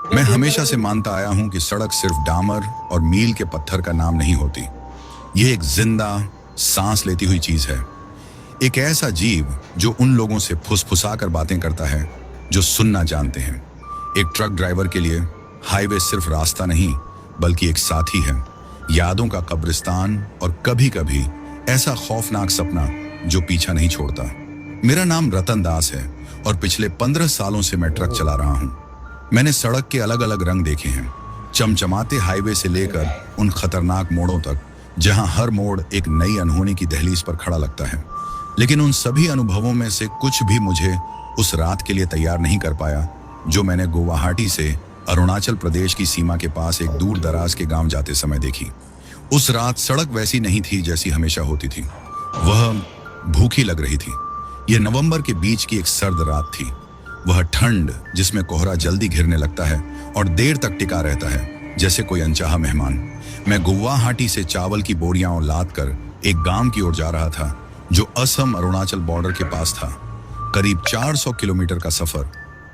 मैं हमेशा से मानता आया हूं कि सड़क सिर्फ डामर और मील के पत्थर का नाम नहीं होती। ये एक जिंदा, सांस लेती हुई चीज है। एक ऐसा जीव जो उन लोगों से फुसफुसा कर बातें करता है जो सुनना जानते हैं। एक ट्रक ड्राइवर के लिए हाईवे सिर्फ रास्ता नहीं, बल्कि एक साथी है, यादों का कब्रिस्तान और कभी कभी ऐसा खौफनाक सपना जो पीछा नहीं छोड़ता। मेरा नाम रतन दास है और पिछले 15 सालों से मैं ट्रक चला रहा हूं। मैंने सड़क के अलग अलग रंग देखे हैं, चमचमाते हाईवे से लेकर उन खतरनाक मोड़ों तक जहां हर मोड़ एक नई अनहोनी की दहलीज पर खड़ा लगता है। लेकिन उन सभी अनुभवों में से कुछ भी मुझे उस रात के लिए तैयार नहीं कर पाया जो मैंने गुवाहाटी से अरुणाचल प्रदेश की सीमा के पास एक दूर दराज के गांव जाते समय देखी। उस रात सड़क वैसी नहीं थी जैसी हमेशा होती थी। वह भूखी लग रही थी। यह नवंबर के बीच की एक सर्द रात थी। वह ठंड जिसमें कोहरा जल्दी घिरने लगता है और देर तक टिका रहता है, जैसे कोई अनचाहा मेहमान। मैं गुवाहाटी से चावल की बोरियां लाद कर एक गांव की ओर जा रहा था जो असम अरुणाचल बॉर्डर के पास था। करीब 400 किलोमीटर का सफर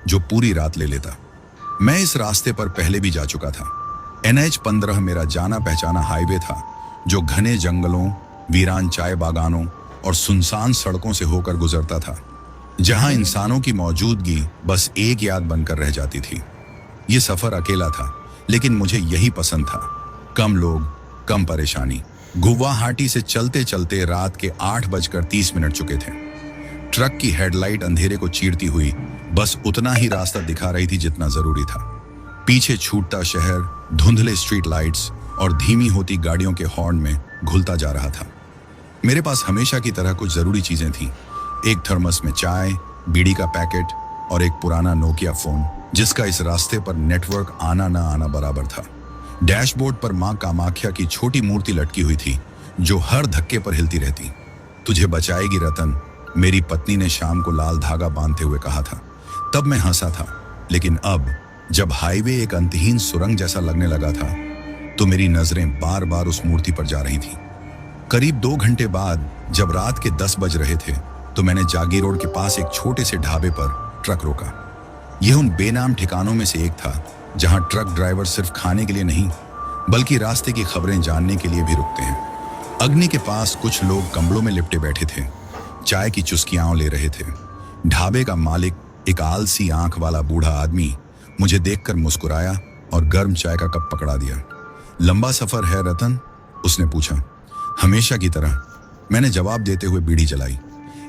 जो पूरी रात ले लेता। मैं इस रास्ते पर पहले भी जा चुका था। NH-15 मेरा जाना पहचाना हाईवे था जो घने जंगलों, वीरान चाय बागानों और सुनसान सड़कों से होकर गुजरता था, जहां इंसानों की मौजूदगी बस एक याद बनकर रह जाती थी। यह सफर अकेला था, लेकिन मुझे यही पसंद था। कम लोग, कम परेशानी। गुवाहाटी से चलते चलते रात के 8:30 चुके थे। ट्रक की हेडलाइट अंधेरे को चीरती हुई बस उतना ही रास्ता दिखा रही थी जितना जरूरी था। पीछे छूटता शहर धुंधले स्ट्रीट लाइट्स और धीमी होती गाड़ियों के हॉर्न में घुलता जा रहा था। मेरे पास हमेशा की तरह कुछ जरूरी चीजें थीं। एक थर्मस में चाय, बीड़ी का पैकेट और एक पुराना नोकिया फोन जिसका इस रास्ते पर नेटवर्क आना ना आना बराबर था। डैशबोर्ड पर मां कामाख्या की छोटी मूर्ति लटकी हुई थी जो हर धक्के पर हिलती रहती। तुझे बचाएगी रतन, मेरी पत्नी ने शाम को लाल धागा बांधते हुए कहा था। तब मैं हंसा था, लेकिन अब जब हाईवे एक अंतहीन सुरंग जैसा लगने लगा था तो मेरी नजरें बार बार उस मूर्ति पर जा रही थी। करीब 2 घंटे बाद जब रात के 10 बज रहे थे तो मैंने जागी रोड के पास एक छोटे से ढाबे पर ट्रक रोका। यह उन बेनाम ठिकानों में से एक था जहां ट्रक ड्राइवर सिर्फ खाने के लिए नहीं, बल्कि रास्ते की खबरें जानने के लिए भी रुकते हैं। अग्नि के पास कुछ लोग कंबलों में लिपटे बैठे थे, चाय की चुस्कियां ले रहे थे। ढाबे का मालिक, एक आलसी आंख वाला बूढ़ा आदमी, मुझे देखकर मुस्कुराया और गर्म चाय का कप पकड़ा दिया। लंबा सफर है रतन? उसने पूछा। हमेशा की तरह, मैंने जवाब देते हुए बीड़ी जलाई।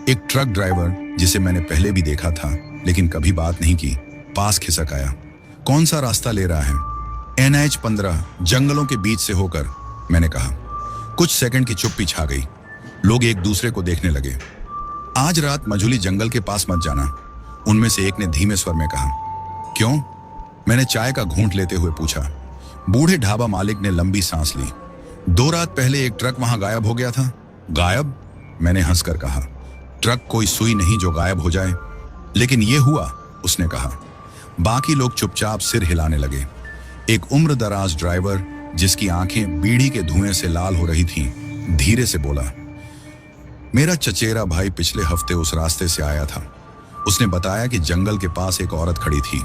एक ट्रक ड्राइवर जिसे मैंने पहले भी देखा था लेकिन कभी बात नहीं की, पास खिसक आया। कौन सा रास्ता ले रहा है? NH-15 जंगलों के बीच से होकर, मैंने कहा। कुछ सेकंड की चुप्पी छा गई। लोग एक दूसरे को देखने लगे। आज रात मझुली जंगल के पास मत जाना, उनमें से एक ने धीमे स्वर में कहा। क्यों? मैंने चाय का घूंट लेते हुए पूछा। बूढ़े ढाबा मालिक ने लंबी सांस ली। 2 रात पहले एक ट्रक वहां गायब हो गया था। गायब? मैंने हंसकर कहा। ट्रक कोई सुई नहीं जो गायब हो जाए, लेकिन यह हुआ, उसने कहा। बाकी लोग चुपचाप सिर हिलाने लगे। एक उम्रदराज ड्राइवर जिसकी आंखें बीड़ी के धुएं से लाल हो रही थीं, धीरे से बोला, मेरा चचेरा भाई पिछले हफ्ते उस रास्ते से आया था। उसने बताया कि जंगल के पास एक औरत खड़ी थी,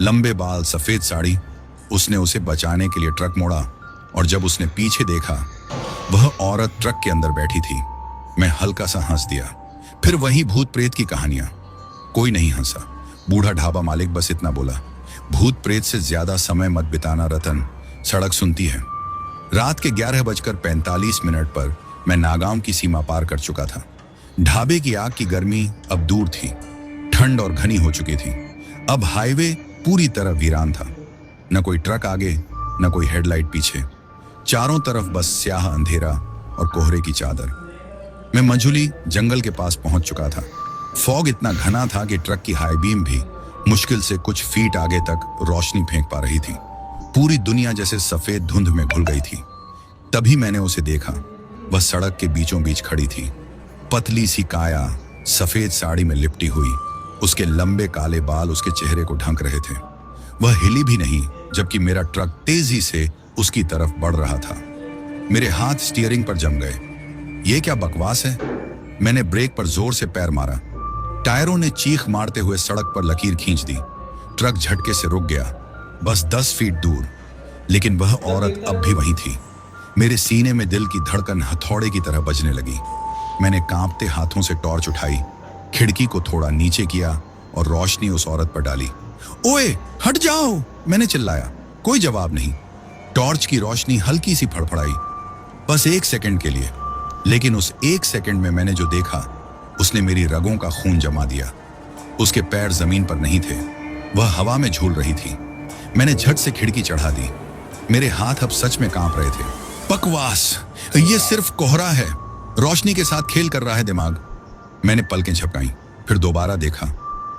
लंबे बाल, सफेद साड़ी। उसने उसे बचाने के लिए ट्रक मोड़ा और जब उसने पीछे देखा, वह औरत ट्रक के अंदर बैठी थी। मैं हल्का सा हंस दिया। फिर वही भूत प्रेत की कहानियां। कोई नहीं हंसा। बूढ़ा ढाबा मालिक बस इतना बोला, भूत प्रेत से ज्यादा समय मत बिताना रतन, सड़क सुनती है। रात के 11:45 पर मैं नागांव की सीमा पार कर चुका था। ढाबे की आग की गर्मी अब दूर थी, ठंड और घनी हो चुकी थी। अब हाईवे पूरी तरह वीरान था। न कोई ट्रक आगे, न कोई हेडलाइट पीछे। चारों तरफ बस स्याह अंधेरा और कोहरे की चादर। मैं मझुली जंगल के पास पहुंच चुका था। फॉग इतना घना था कि ट्रक की हाई बीम भी मुश्किल से कुछ फीट आगे तक रोशनी फेंक पा रही थी। पूरी दुनिया जैसे सफेद धुंध में घुल गई थी। तभी मैंने उसे देखा। वह सड़क के बीचों बीच खड़ी थी, पतली सी काया, सफेद साड़ी में लिपटी हुई। उसके लंबे काले बाल उसके चेहरे को ढक रहे थे। वह हिली भी नहीं, जबकि मेरा ट्रक तेजी से उसकी तरफ बढ़ रहा था। मेरे हाथ स्टीयरिंग पर जम गए। यह क्या बकवास है? मैंने ब्रेक पर जोर से पैर मारा। टायरों ने चीख मारते हुए सड़क पर लकीर खींच दी। ट्रक झटके से रुक गया। बस 10 फीट दूर, लेकिन वह औरत अब भी वहीं थी। मेरे सीने में दिल की धड़कन हथौड़े की तरह बजने लगी। मैंने कांपते हाथों से टॉर्च उठाई, खिड़की को थोड़ा नीचे किया और रोशनी उस औरत पर डाली। ओए, हट जाओ, मैंने चिल्लाया। कोई जवाब नहीं। टॉर्च की रोशनी हल्की सी फड़फड़ाई, बस 1 सेकंड के लिए। लेकिन उस 1 सेकंड में मैंने जो देखा, उसने मेरी रगों का खून जमा दिया। उसके पैर जमीन पर नहीं थे, वह हवा में झूल रही थी। मैंने झट से खिड़की चढ़ा दी। मेरे हाथ अब सच में कांप रहे थे। बकवास, ये सिर्फ कोहरा है, रोशनी के साथ खेल कर रहा है दिमाग। मैंने पलकें झपकाई, फिर दोबारा देखा।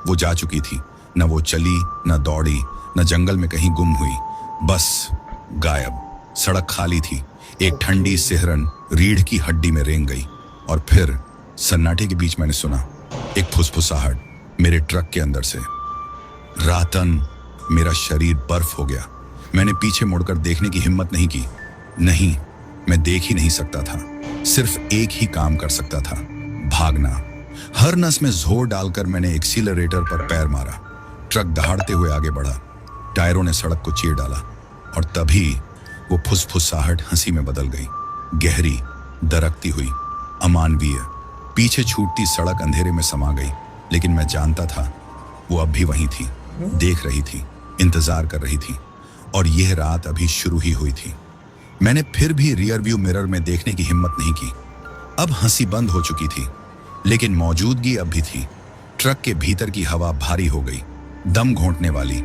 वो जा चुकी थी। न वो चली, न दौड़ी, न जंगल में कहीं गुम हुई, बस गायब। सड़क खाली थी। एक ठंडी सिहरन रीढ़ की हड्डी में रेंग गई। और फिर सन्नाटे के बीच मैंने सुना एक फुसफुसाहट मेरे ट्रक के अंदर से। रातन, मेरा शरीर बर्फ हो गया। मैंने पीछे मुड़कर देखने की हिम्मत नहीं की। नहीं, मैं देख ही नहीं सकता था। सिर्फ एक ही काम कर सकता था, भागना। हर नस में जोर डालकर मैंने एक्सीलरेटर पर पैर मारा। ट्रक दहाड़ते हुए आगे बढ़ा। टायरों ने सड़क को चीर डाला और तभी वो फुसफुसाहट हंसी में बदल गई, गहरी, दरकती हुई, अमानवीय। पीछे छूटती सड़क अंधेरे में समा गई, लेकिन मैं जानता था वो अब भी वहीं थी, देख रही थी, इंतजार कर रही थी। और यह रात अभी शुरू ही हुई थी। मैंने फिर भी रियर व्यू मिरर में देखने की हिम्मत नहीं की। अब हंसी बंद हो चुकी थी, लेकिन मौजूदगी अब भी थी। ट्रक के भीतर की हवा भारी हो गई, दम घोंटने वाली।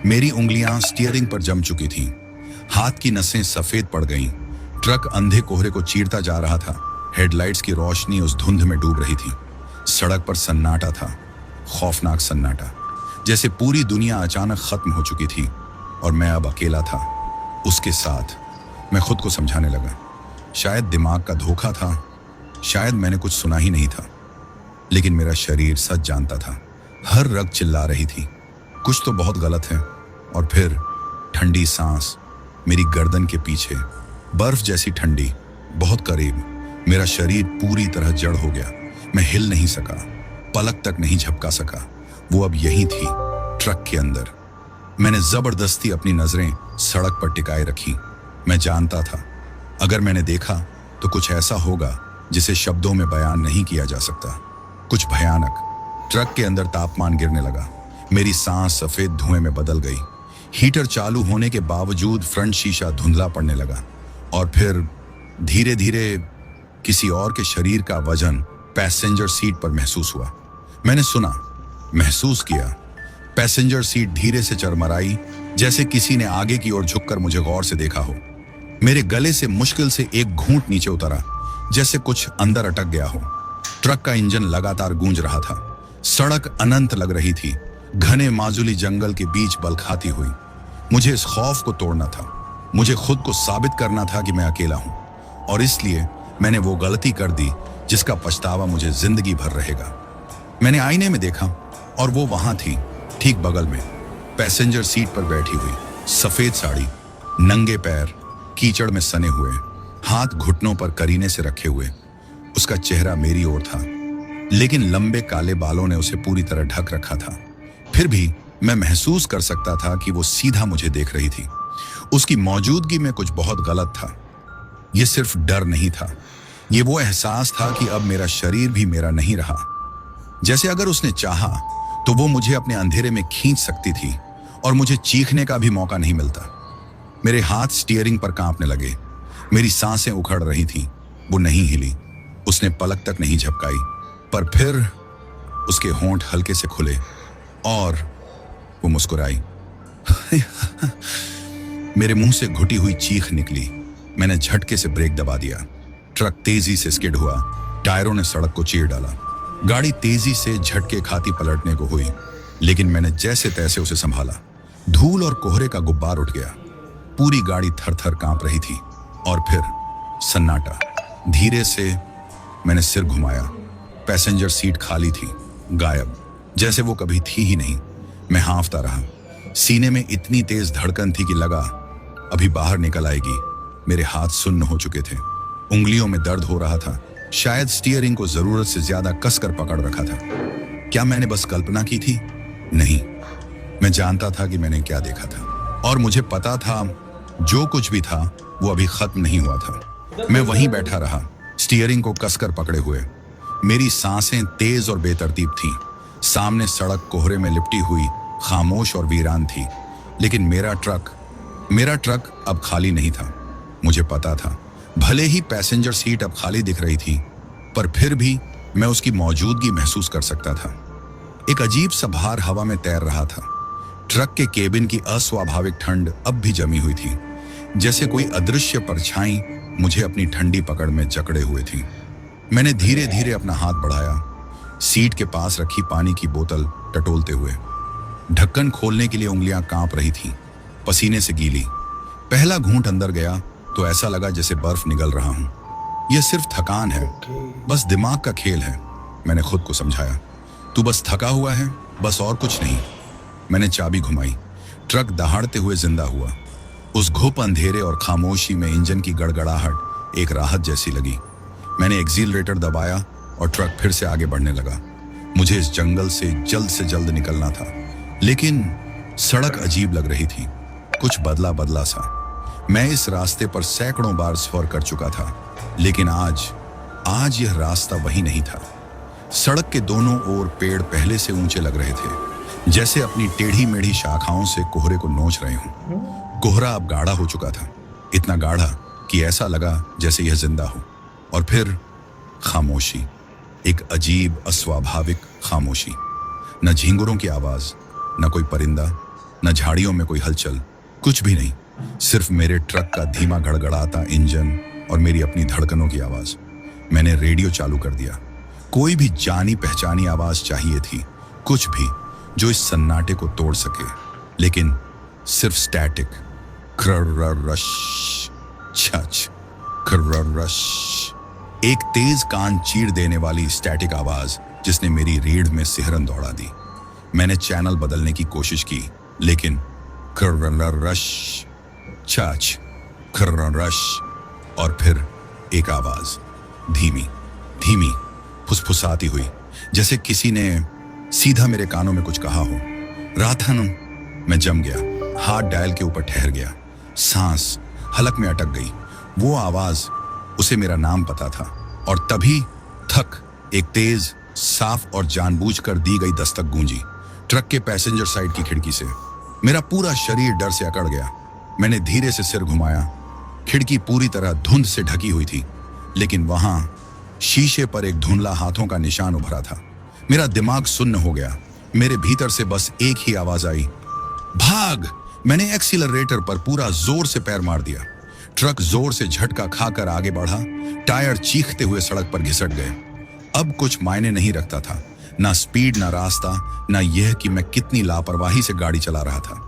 मेरी उंगलियां स्टीयरिंग पर जम चुकी थीं। हाथ की नसें सफेद पड़ गईं। ट्रक अंधे कोहरे को चीरता जा रहा था। हेडलाइट्स की रोशनी उस धुंध में डूब रही थी। सड़क पर सन्नाटा था, खौफनाक सन्नाटा, जैसे पूरी दुनिया अचानक खत्म हो चुकी थी और मैं अब अकेला था उसके साथ। मैं खुद को समझाने लगा, शायद दिमाग का धोखा था, शायद मैंने कुछ सुना ही नहीं था। लेकिन मेरा शरीर सच जानता था। हर रग चिल्ला रही थी, कुछ तो बहुत गलत है। और फिर ठंडी सांस मेरी गर्दन के पीछे, बर्फ जैसी ठंडी, बहुत करीब। मेरा शरीर पूरी तरह जड़ हो गया। मैं हिल नहीं सका, पलक तक नहीं झपका सका। वो अब यहीं थी, ट्रक के अंदर। मैंने जबरदस्ती अपनी नजरें सड़क पर टिकाए रखी। मैं जानता था, अगर मैंने देखा तो कुछ ऐसा होगा जिसे शब्दों में बयान नहीं किया जा सकता। कुछ भयानक। ट्रक के अंदर तापमान गिरने लगा। मेरी सांस सफेद धुएं में बदल गई। हीटर चालू होने के बावजूद फ्रंट शीशा धुंधला पड़ने लगा। और फिर धीरे धीरे किसी और के शरीर का वजन पैसेंजर सीट पर महसूस हुआ। मैंने सुना, महसूस किया। पैसेंजर सीट धीरे से चरमराई, जैसे किसी ने आगे की ओर झुककर मुझे गौर से देखा हो। मेरे गले से मुश्किल से एक घूंट नीचे उतरा, जैसे कुछ अंदर अटक गया हो। ट्रक का इंजन लगातार गूंज रहा था। सड़क अनंत लग रही थी, घने माजुली जंगल के बीच बल खाती हुई। मुझे इस खौफ को तोड़ना था। मुझे खुद को साबित करना था कि मैं अकेला हूं। और इसलिए मैंने वो गलती कर दी जिसका पछतावा मुझे जिंदगी भर रहेगा। मैंने आईने में देखा और वो वहां थी, ठीक बगल में, पैसेंजर सीट पर बैठी हुई, सफेद साड़ी, नंगे पैर कीचड़ में सने हुए, हाथ घुटनों पर करीने से रखे हुए। उसका चेहरा मेरी ओर था, लेकिन लंबे काले बालों ने उसे पूरी तरह ढक रखा था। फिर भी मैं महसूस कर सकता था कि वो सीधा मुझे देख रही थी। उसकी मौजूदगी में कुछ बहुत गलत था। ये सिर्फ डर नहीं था, ये वो एहसास था कि अब मेरा शरीर भी मेरा नहीं रहा। जैसे अगर उसने चाहा तो वो मुझे अपने अंधेरे में खींच सकती थी और मुझे चीखने का भी मौका नहीं मिलता। मेरे हाथ स्टीयरिंग पर कांपने लगे। मेरी सांसें उखड़ रही थीं। वो नहीं हिली, उसने पलक तक नहीं झपकाई। पर फिर उसके होंठ हल्के से खुले और वो मुस्कुराई। मेरे मुंह से घुटी हुई चीख निकली। मैंने झटके से ब्रेक दबा दिया। ट्रक तेजी से स्किड हुआ। टायरों ने सड़क को चीर डाला। गाड़ी तेजी से झटके खाती पलटने को हुई, लेकिन मैंने जैसे तैसे उसे संभाला। धूल और कोहरे का गुब्बार उठ गया। पूरी गाड़ी थर-थर कांप रही थी। और फिर सन्नाटा। धीरे से मैंने सिर घुमाया। पैसेंजर सीट खाली थी, गायब, जैसे वो कभी थी ही नहीं। मैं हाँफता रहा। सीने में इतनी तेज धड़कन थी कि लगा अभी बाहर निकल आएगी। मेरे हाथ सुन्न हो चुके थे, उंगलियों में दर्द हो रहा था। शायद स्टीयरिंग को जरूरत से ज्यादा कसकर पकड़ रखा था। क्या मैंने बस कल्पना की थी? नहीं, मैं जानता था कि मैंने क्या देखा था। और मुझे पता था जो कुछ भी था वो अभी खत्म नहीं हुआ था। मैं वहीं बैठा रहा, स्टीयरिंग को कसकर पकड़े हुए। मेरी सांसें तेज और बेतरतीब थीं। सामने सड़क कोहरे में लिपटी हुई, खामोश और वीरान थी। लेकिन मेरा ट्रक अब खाली नहीं था। मुझे पता था, भले ही पैसेंजर सीट अब खाली दिख रही थी, पर फिर भी मैं उसकी मौजूदगी महसूस कर सकता था। एक अजीब सा भार हवा में तैर रहा था। ट्रक के केबिन की अस्वाभाविक ठंड अब भी जमी हुई थी, जैसे कोई अदृश्य परछाई मुझे अपनी ठंडी पकड़ में जकड़े हुए थी। मैंने धीरे धीरे अपना हाथ बढ़ाया, सीट के पास रखी पानी की बोतल टटोलते हुए। ढक्कन खोलने के लिए उंगलियां कांप रही थीं, पसीने से गीली। पहला घूंट अंदर गया तो ऐसा लगा जैसे बर्फ निगल रहा हूं। यह सिर्फ थकान है, बस दिमाग का खेल है, मैंने खुद को समझाया। तू बस थका हुआ है, बस, और कुछ नहीं। मैंने चाबी घुमाई। ट्रक दहाड़ते हुए जिंदा हुआ। उस घुप अंधेरे और खामोशी में इंजन की गड़गड़ाहट एक राहत जैसी लगी। मैंने एक्सीलरेटर दबाया और ट्रक फिर से आगे बढ़ने लगा। मुझे इस जंगल से जल्द निकलना था, लेकिन सड़क अजीब लग रही थी, कुछ बदला सा। मैं इस रास्ते पर सैकड़ों बार सफर कर चुका था, लेकिन आज यह रास्ता वही नहीं था। सड़क के दोनों ओर पेड़ पहले से ऊंचे लग रहे थे, जैसे अपनी टेढ़ी मेढ़ी शाखाओं से कोहरे को नोच रहे हों। कोहरा अब गाढ़ा हो चुका था, इतना गाढ़ा कि ऐसा लगा जैसे यह जिंदा हो। और फिर खामोशी, एक अजीब अस्वाभाविक खामोशी। न झींगुरों की आवाज, न कोई परिंदा, न झाड़ियों में कोई हलचल, कुछ भी नहीं। सिर्फ मेरे ट्रक का धीमा गड़गड़ाता इंजन और मेरी अपनी धड़कनों की आवाज। मैंने रेडियो चालू कर दिया। कोई भी जानी पहचानी आवाज चाहिए थी, कुछ भी जो इस सन्नाटे को तोड़ सके, लेकिन सिर्फ स्टैटिक। खर्ररश, छच, खर्ररश। एक तेज कान चीर देने वाली स्टैटिक आवाज जिसने मेरी रीढ़ में सिहरन दौड़ा दी। मैंने चैनल बदलने की कोशिश की, लेकिन खर्ररश, छच, खर्ररश। और फिर एक आवाज, धीमी फुसफुसाती हुई, जैसे किसी ने सीधा मेरे कानों में कुछ कहा हो। राथन। मैं जम गया, हाथ डायल के ऊपर ठहर गया, सांस हलक में अटक गई। वो आवाज, उसे मेरा नाम पता था। और तभी थक एक तेज, साफ और जानबूझकर दी गई दस्तक गूंजी ट्रक के पैसेंजर साइड की खिड़की से। मेरा पूरा शरीर डर से अकड़ गया। मैंने धीरे से सिर घुमाया। खिड़की पूरी तरह धुंध से ढकी हुई थी, लेकिन वहां शीशे पर एक धुंधला हाथों का निशान उभरा था। मेरा दिमाग सुन्न हो गया। मेरे भीतर से बस एक ही आवाज आई, भाग। मैंने एक्सीलरेटर पर पूरा जोर से पैर मार दिया। ट्रक जोर से झटका खाकर आगे बढ़ा। टायर चीखते हुए सड़क पर घिसट गए। अब कुछ मायने नहीं रखता था, ना स्पीड, ना रास्ता, ना यह कि मैं कितनी लापरवाही से गाड़ी चला रहा था।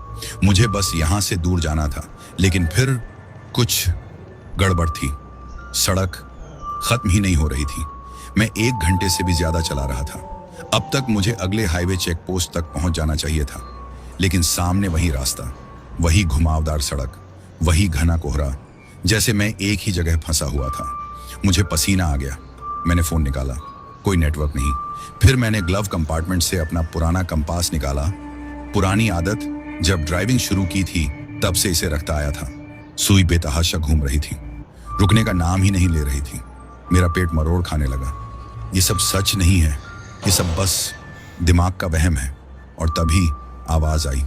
मुझे बस यहां से दूर जाना था, लेकिन फिर कुछ गड़बड़ थी। सड़क खत्म ही नहीं हो रही थी। मैं 1 घंटे से भी ज्यादा चला रहा था। अब तक मुझे अगले हाईवे चेक पोस्ट तक पहुंच जाना चाहिए था, लेकिन सामने वही रास्ता, वही घुमावदार सड़क, वही घना कोहरा, जैसे मैं एक ही जगह फंसा हुआ था। मुझे पसीना आ गया। मैंने फोन निकाला, कोई नेटवर्क नहीं। फिर मैंने ग्लव कंपार्टमेंट से अपना पुराना कंपास निकाला। पुरानी आदत, जब ड्राइविंग शुरू की थी तब से इसे रखता आया था। सुई बेतहाशा घूम रही थी, रुकने का नाम ही नहीं ले रही थी। मेरा पेट मरोड़ खाने लगा। ये सब सच नहीं है, ये सब बस दिमाग का वहम है। और तभी आवाज आई,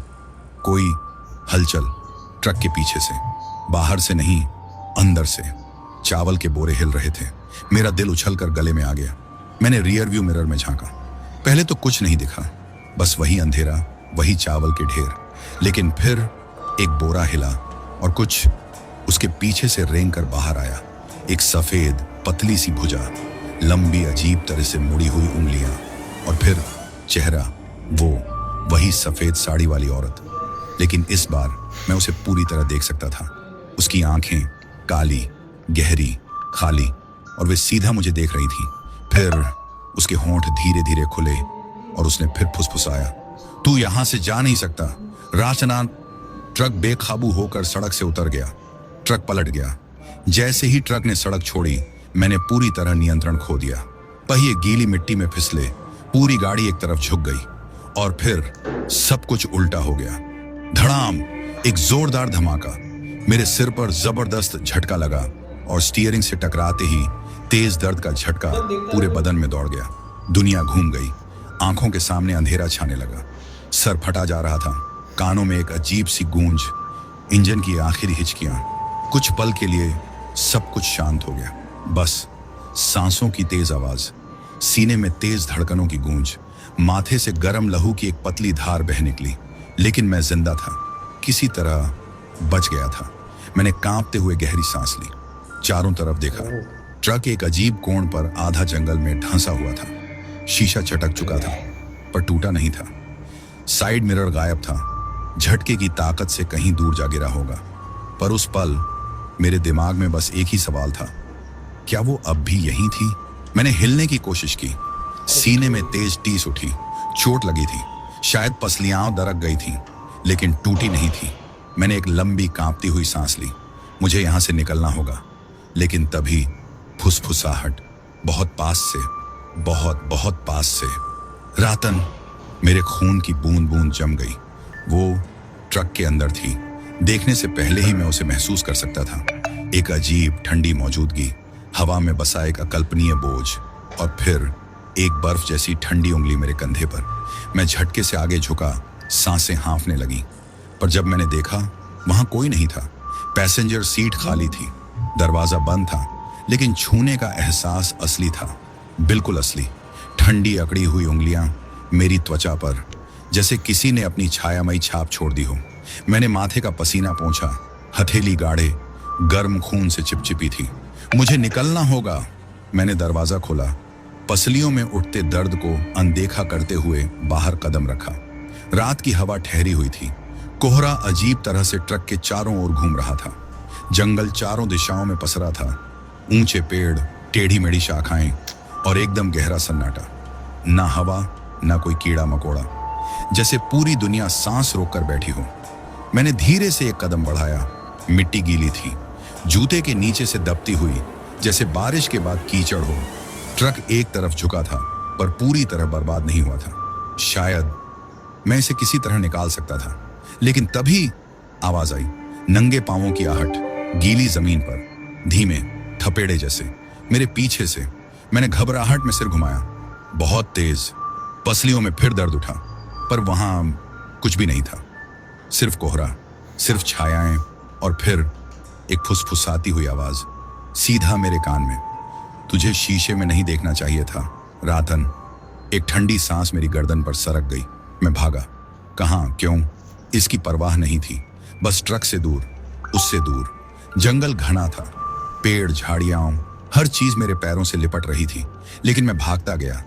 कोई हलचल ट्रक के पीछे से, बाहर से नहीं, अंदर से। चावल के बोरे हिल रहे थे। मेरा दिल उछलकर गले में आ गया। मैंने रियर व्यू मिरर में झांका। पहले तो कुछ नहीं दिखा, बस वही अंधेरा, वही चावल के ढेर। लेकिन फिर एक बोरा हिला और कुछ उसके पीछे से रेंग कर बाहर आया। एक सफेद पतली सी भुजा, लंबी अजीब तरह से मुड़ी हुई उंगलियां, और फिर चेहरा, वही सफेद साड़ी वाली औरत। लेकिन इस बार मैं उसे पूरी तरह देख सकता था। उसकी आंखें काली, गहरी, खाली, और वे सीधा मुझे देख रही थी। फिर उसके होंठ धीरे धीरे खुले और उसने फिर फुसफुसाया, तू यहां से जा नहीं सकता। राचना। ट्रक बेकाबू होकर सड़क से उतर गया। ट्रक पलट गया। जैसे ही ट्रक ने सड़क छोड़ी, मैंने पूरी तरह नियंत्रण खो दिया। पहिए गीली मिट्टी में फिसले, पूरी गाड़ी एक तरफ झुक गई, और फिर सब कुछ उल्टा हो गया। धड़ाम। एक जोरदार धमाका, मेरे सिर पर जबरदस्त झटका लगा और स्टीयरिंग से टकराते ही तेज दर्द का झटका पूरे बदन में दौड़ गया। दुनिया घूम गई, आंखों के सामने अंधेरा छाने लगा, सर फटा जा रहा था, कानों में एक अजीब सी गूंज, इंजन की आखिरी हिचकियां। कुछ पल के लिए सब कुछ शांत हो गया, बस सांसों की तेज आवाज, सीने में तेज धड़कनों की गूंज, माथे से गर्म लहू की एक पतली धार बह निकली। लेकिन मैं जिंदा था, किसी तरह बच गया था। मैंने कांपते हुए गहरी सांस ली, चारों तरफ देखा। ट्रक एक अजीब कोण पर आधा जंगल में धंसा हुआ था। शीशा चटक चुका था पर टूटा नहीं था। साइड मिरर गायब था, झटके की ताकत से कहीं दूर जा गिरा होगा। पर उस पल मेरे दिमाग में बस एक ही सवाल था, क्या वो अब भी यहीं थी? मैंने हिलने की कोशिश की, सीने में तेज टीस उठी, चोट लगी थी, शायद पसलियां दरक गई थी, लेकिन टूटी नहीं थी। मैंने एक लंबी कांपती हुई सांस ली, मुझे यहां से निकलना होगा। लेकिन तभी फुसफुसाहट, बहुत पास से, बहुत बहुत पास से। रातन, मेरे खून की बूंद बूंद जम गई। वो ट्रक के अंदर थी, देखने से पहले ही मैं उसे महसूस कर सकता था। एक अजीब ठंडी मौजूदगी, हवा में बसा एक अकल्पनीय बोझ, और फिर एक बर्फ जैसी ठंडी उंगली मेरे कंधे पर। मैं झटके से आगे झुका, सांसें हाँफने लगी। पर जब मैंने देखा, वहां कोई नहीं था। पैसेंजर सीट खाली थी, दरवाजा बंद था, लेकिन छूने का एहसास असली था, बिल्कुल असली। ठंडी अकड़ी हुई उंगलियां मेरी त्वचा पर, जैसे किसी ने अपनी छायामयी छाप छोड़ दी हो। मैंने माथे का पसीना पोंछा, हथेली गाढ़े गर्म खून से चिपचिपी थी। मुझे निकलना होगा। मैंने दरवाजा खोला, पसलियों में उठते दर्द को अनदेखा करते हुए बाहर कदम रखा। रात की हवा ठहरी हुई थी, कोहरा अजीब तरह से ट्रक के चारों ओर घूम रहा था। जंगल चारों दिशाओं में पसरा था, ऊंचे पेड़, टेढ़ी मेढ़ी शाखाएं और एकदम गहरा सन्नाटा। ना हवा, ना कोई कीड़ा मकोड़ा, जैसे पूरी दुनिया सांस रोककर बैठी हो। मैंने धीरे से एक कदम बढ़ाया। मिट्टी गीली थी, जूते के नीचे से दबती हुई, जैसे बारिश के बाद कीचड़ हो। ट्रक एक तरफ झुका था, पर पूरी तरह बर्बाद नहीं हुआ था। शायद मैं इसे किसी तरह निकाल सकता था, लेकिन तभी आवाज आई, नंगे पांवों की आहट, गीली जमीन पर, धीमे थपेड़े जैसे, मेरे पीछे से। मैंने घबराहट में सिर घुमाया, बहुत तेज। पसलियों में फिर दर्द उठा, पर वहां कुछ भी नहीं था, सिर्फ कोहरा, सिर्फ छायाएं, और फिर एक फुसफुसाती हुई आवाज सीधा मेरे कान में, तुझे शीशे में नहीं देखना चाहिए था रातन। एक ठंडी सांस मेरी गर्दन पर सरक गई। मैं भागा, कहां, क्यों, इसकी परवाह नहीं थी। बस ट्रक से दूर, उससे दूर। जंगल घना था, पेड़, झाड़ियां, हर चीज मेरे पैरों से लिपट रही थी, लेकिन मैं भागता गया।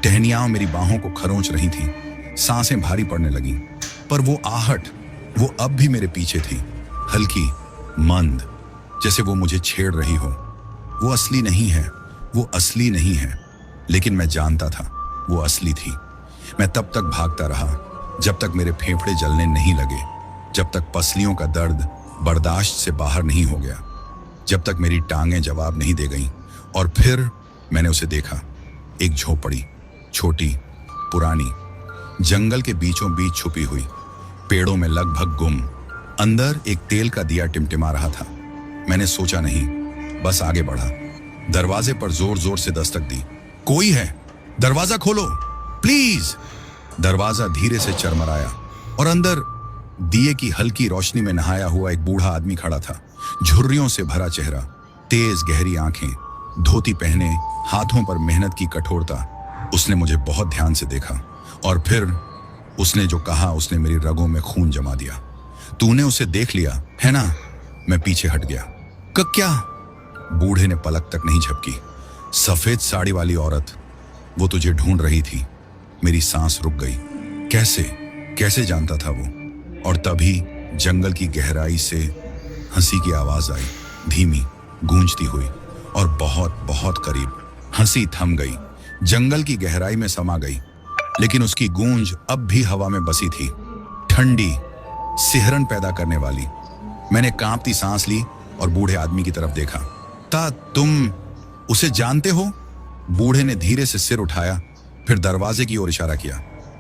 टहनियां मेरी बाहों को खरोंच रही थीं, सांसें भारी पड़ने लगीं। पर वो आहट, वो अब भी मेरे पीछे थी, हल्की, मंद, जैसे वो मुझे छेड़ रही हो। वो असली नहीं है, वो असली नहीं है, लेकिन मैं जानता था वो असली थी। मैं तब तक भागता रहा जब तक मेरे फेफड़े जलने नहीं लगे, जब तक पसलियों का दर्द बर्दाश्त से बाहर नहीं हो गया, जब तक मेरी टांगें जवाब नहीं दे गईं। और फिर मैंने उसे देखा, एक झोपड़ी, छोटी, पुरानी, जंगल के बीचों बीच छुपी हुई, पेड़ों में लगभग गुम। अंदर एक तेल का दिया टिमटिमा रहा था। मैंने सोचा नहीं, बस आगे बढ़ा। दरवाजे पर जोर जोर से दस्तक दी, कोई है, दरवाजा खोलो प्लीज। दरवाजा धीरे से चरमराया और अंदर दिए की हल्की रोशनी में नहाया हुआ एक बूढ़ा आदमी खड़ा था। झुर्रियों से भरा चेहरा, तेज गहरी आंखें, धोती पहने, हाथों पर मेहनत की कठोरता। उसने मुझे बहुत ध्यान से देखा और फिर उसने जो कहा, उसने मेरी रगों में खून जमा दिया। तूने उसे देख लिया है ना? मैं पीछे हट गया। क्या? बूढ़े ने पलक तक नहीं झपकी। सफेद साड़ी वाली औरत, वो तुझे ढूंढ रही थी। मेरी सांस रुक गई। कैसे जानता था वो? और तभी जंगल की गहराई से हंसी की आवाज आई, धीमी, गूंजती हुई और बहुत बहुत करीब। हंसी थम गई, जंगल की गहराई में समा गई, लेकिन उसकी गूंज अब भी हवा में बसी थी, ठंडी, सिहरन पैदा करने वाली। मैंने कांपती सांस ली और बूढ़े आदमी की तरफ देखा। तुम उसे जानते हो? बूढ़े ने धीरे से सिर उठाया, फिर दरवाजे की ओर इशारा किया।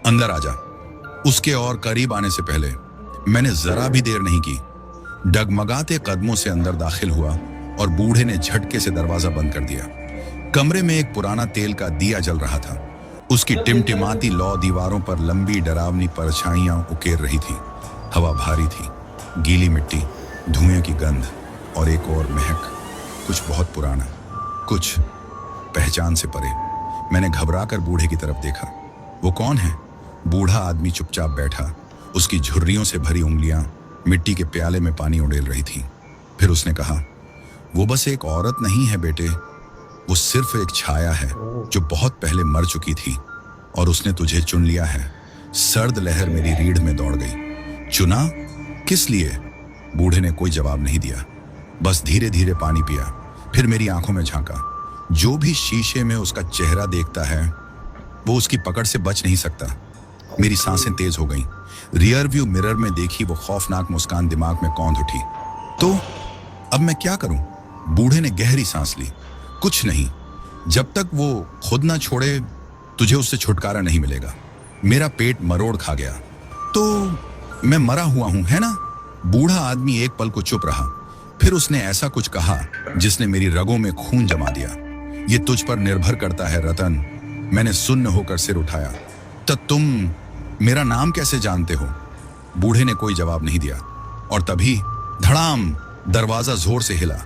अंदर आ जा। उसके और करीब आने से पहले मैंने जरा भी देर नहीं की, डगमगाते कदमों से अंदर दाखिल हुआ और बूढ़े ने झटके से दरवाजा बंद कर दिया। कमरे में एक पुराना तेल का दिया जल रहा था। उसकी टिमटिमाती लौ दीवारों पर लंबी डरावनी परछाइयां उकेर रही थी। हवा भारी थी, गीली मिट्टी, धुएं की गंध और एक और महक, कुछ बहुत पुराना, कुछ पहचान से परे। मैंने घबराकर बूढ़े की तरफ देखा। वो कौन है? बूढ़ा आदमी चुपचाप बैठा, उसकी झुर्रियों से भरी उंगलियां मिट्टी के प्याले में पानी उड़ेल रही थी। फिर उसने कहा, वो बस एक औरत नहीं है बेटे, वो सिर्फ एक छाया है जो बहुत पहले मर चुकी थी और उसने तुझे चुन लिया है। सर्द लहर मेरी रीढ़ में दौड़ गई। चुना? किस लिए? बूढ़े ने कोई जवाब नहीं दिया, बस धीरे धीरे पानी पिया। फिर मेरी आंखों में झांका। जो भी शीशे में उसका चेहरा देखता है वो उसकी पकड़ से बच नहीं सकता। मेरी सांसें तेज हो गईं। रियर व्यू मिरर में देखी वो खौफनाक मुस्कान दिमाग में कौंध उठी। तो अब मैं क्या करूं? बूढ़े ने गहरी सांस ली। कुछ नहीं, जब तक वो खुद ना छोड़े तुझे उससे छुटकारा नहीं मिलेगा। मेरा पेट मरोड़ खा गया। तो मैं मरा हुआ हूं, है ना? बूढ़ा आदमी एक पल को चुप रहा, फिर उसने ऐसा कुछ कहा जिसने मेरी रगों में खून जमा दिया। ये तुझ पर निर्भर करता है रतन। मैंने सुन्न होकर सिर उठाया। तो तुम मेरा नाम कैसे जानते हो? बूढ़े ने कोई जवाब नहीं दिया और तभी धड़ाम, दरवाजा जोर से हिला।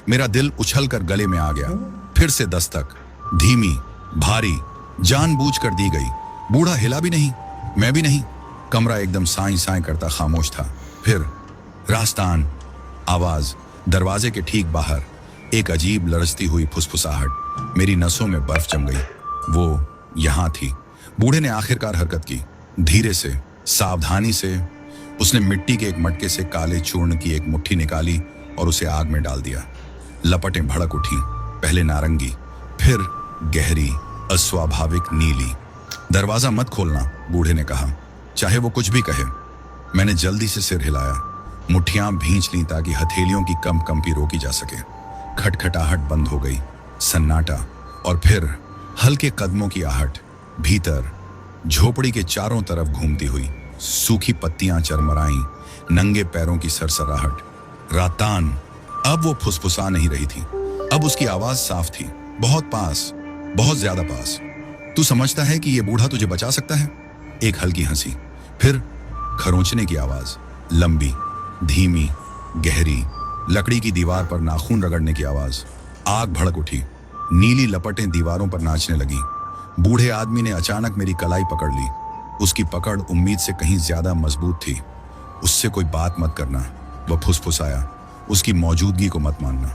मेरा दिल उछलकर गले में आ गया। फिर से दस्तक, धीमी, भारी, जानबूझकर दी गई। बूढ़ा हिला भी नहीं, मैं भी नहीं। कमरा एकदम साई साई करता खामोश था। फिर रास्तान, आवाज, दरवाजे के ठीक बाहर एक अजीब लरजती हुई फुसफुसाहट। मेरी नसों में बर्फ जम गई। वो यहां थी। बूढ़े ने आखिरकार हरकत की। धीरे से, सावधानी से उसने मिट्टी के एक मटके से काले चूर्ण की एक मुट्ठी निकाली और उसे आग में डाल दिया। लपटें भड़क उठी, पहले नारंगी, फिर गहरी, अस्वाभाविक नीली। दरवाजा मत खोलना, बूढ़े ने कहा, चाहे वो कुछ भी कहे। मैंने जल्दी से सिर हिलाया, मुट्ठियां भींच लीं ताकि हथेलियों की कंपी रोकी जा सके। खटखटाहट बंद हो गई, सन्नाटा, और फिर हल्के कदमों की आहट। भीतर झोपड़ी के चारों तरफ घूमती हुई सूखी पत्तियां चरमराई, नंगे पैरों की सरसराहट। रातान अब वो फुसफुसा नहीं रही थी, अब उसकी आवाज साफ थी, बहुत पास, बहुत ज्यादा पास। तू समझता है कि ये बूढ़ा तुझे बचा सकता है? एक हल्की हंसी, फिर खरोंचने की आवाज, लंबी, धीमी, गहरी, लकड़ी की दीवार पर नाखून रगड़ने की आवाज। आग भड़क उठी, नीली लपटें दीवारों पर नाचने लगी। बूढ़े आदमी ने अचानक मेरी कलाई पकड़ ली। उसकी पकड़ उम्मीद से कहीं ज्यादा मजबूत थी। उससे कोई बात मत करना, वह फुसफुसाया, उसकी मौजूदगी को मत मानना,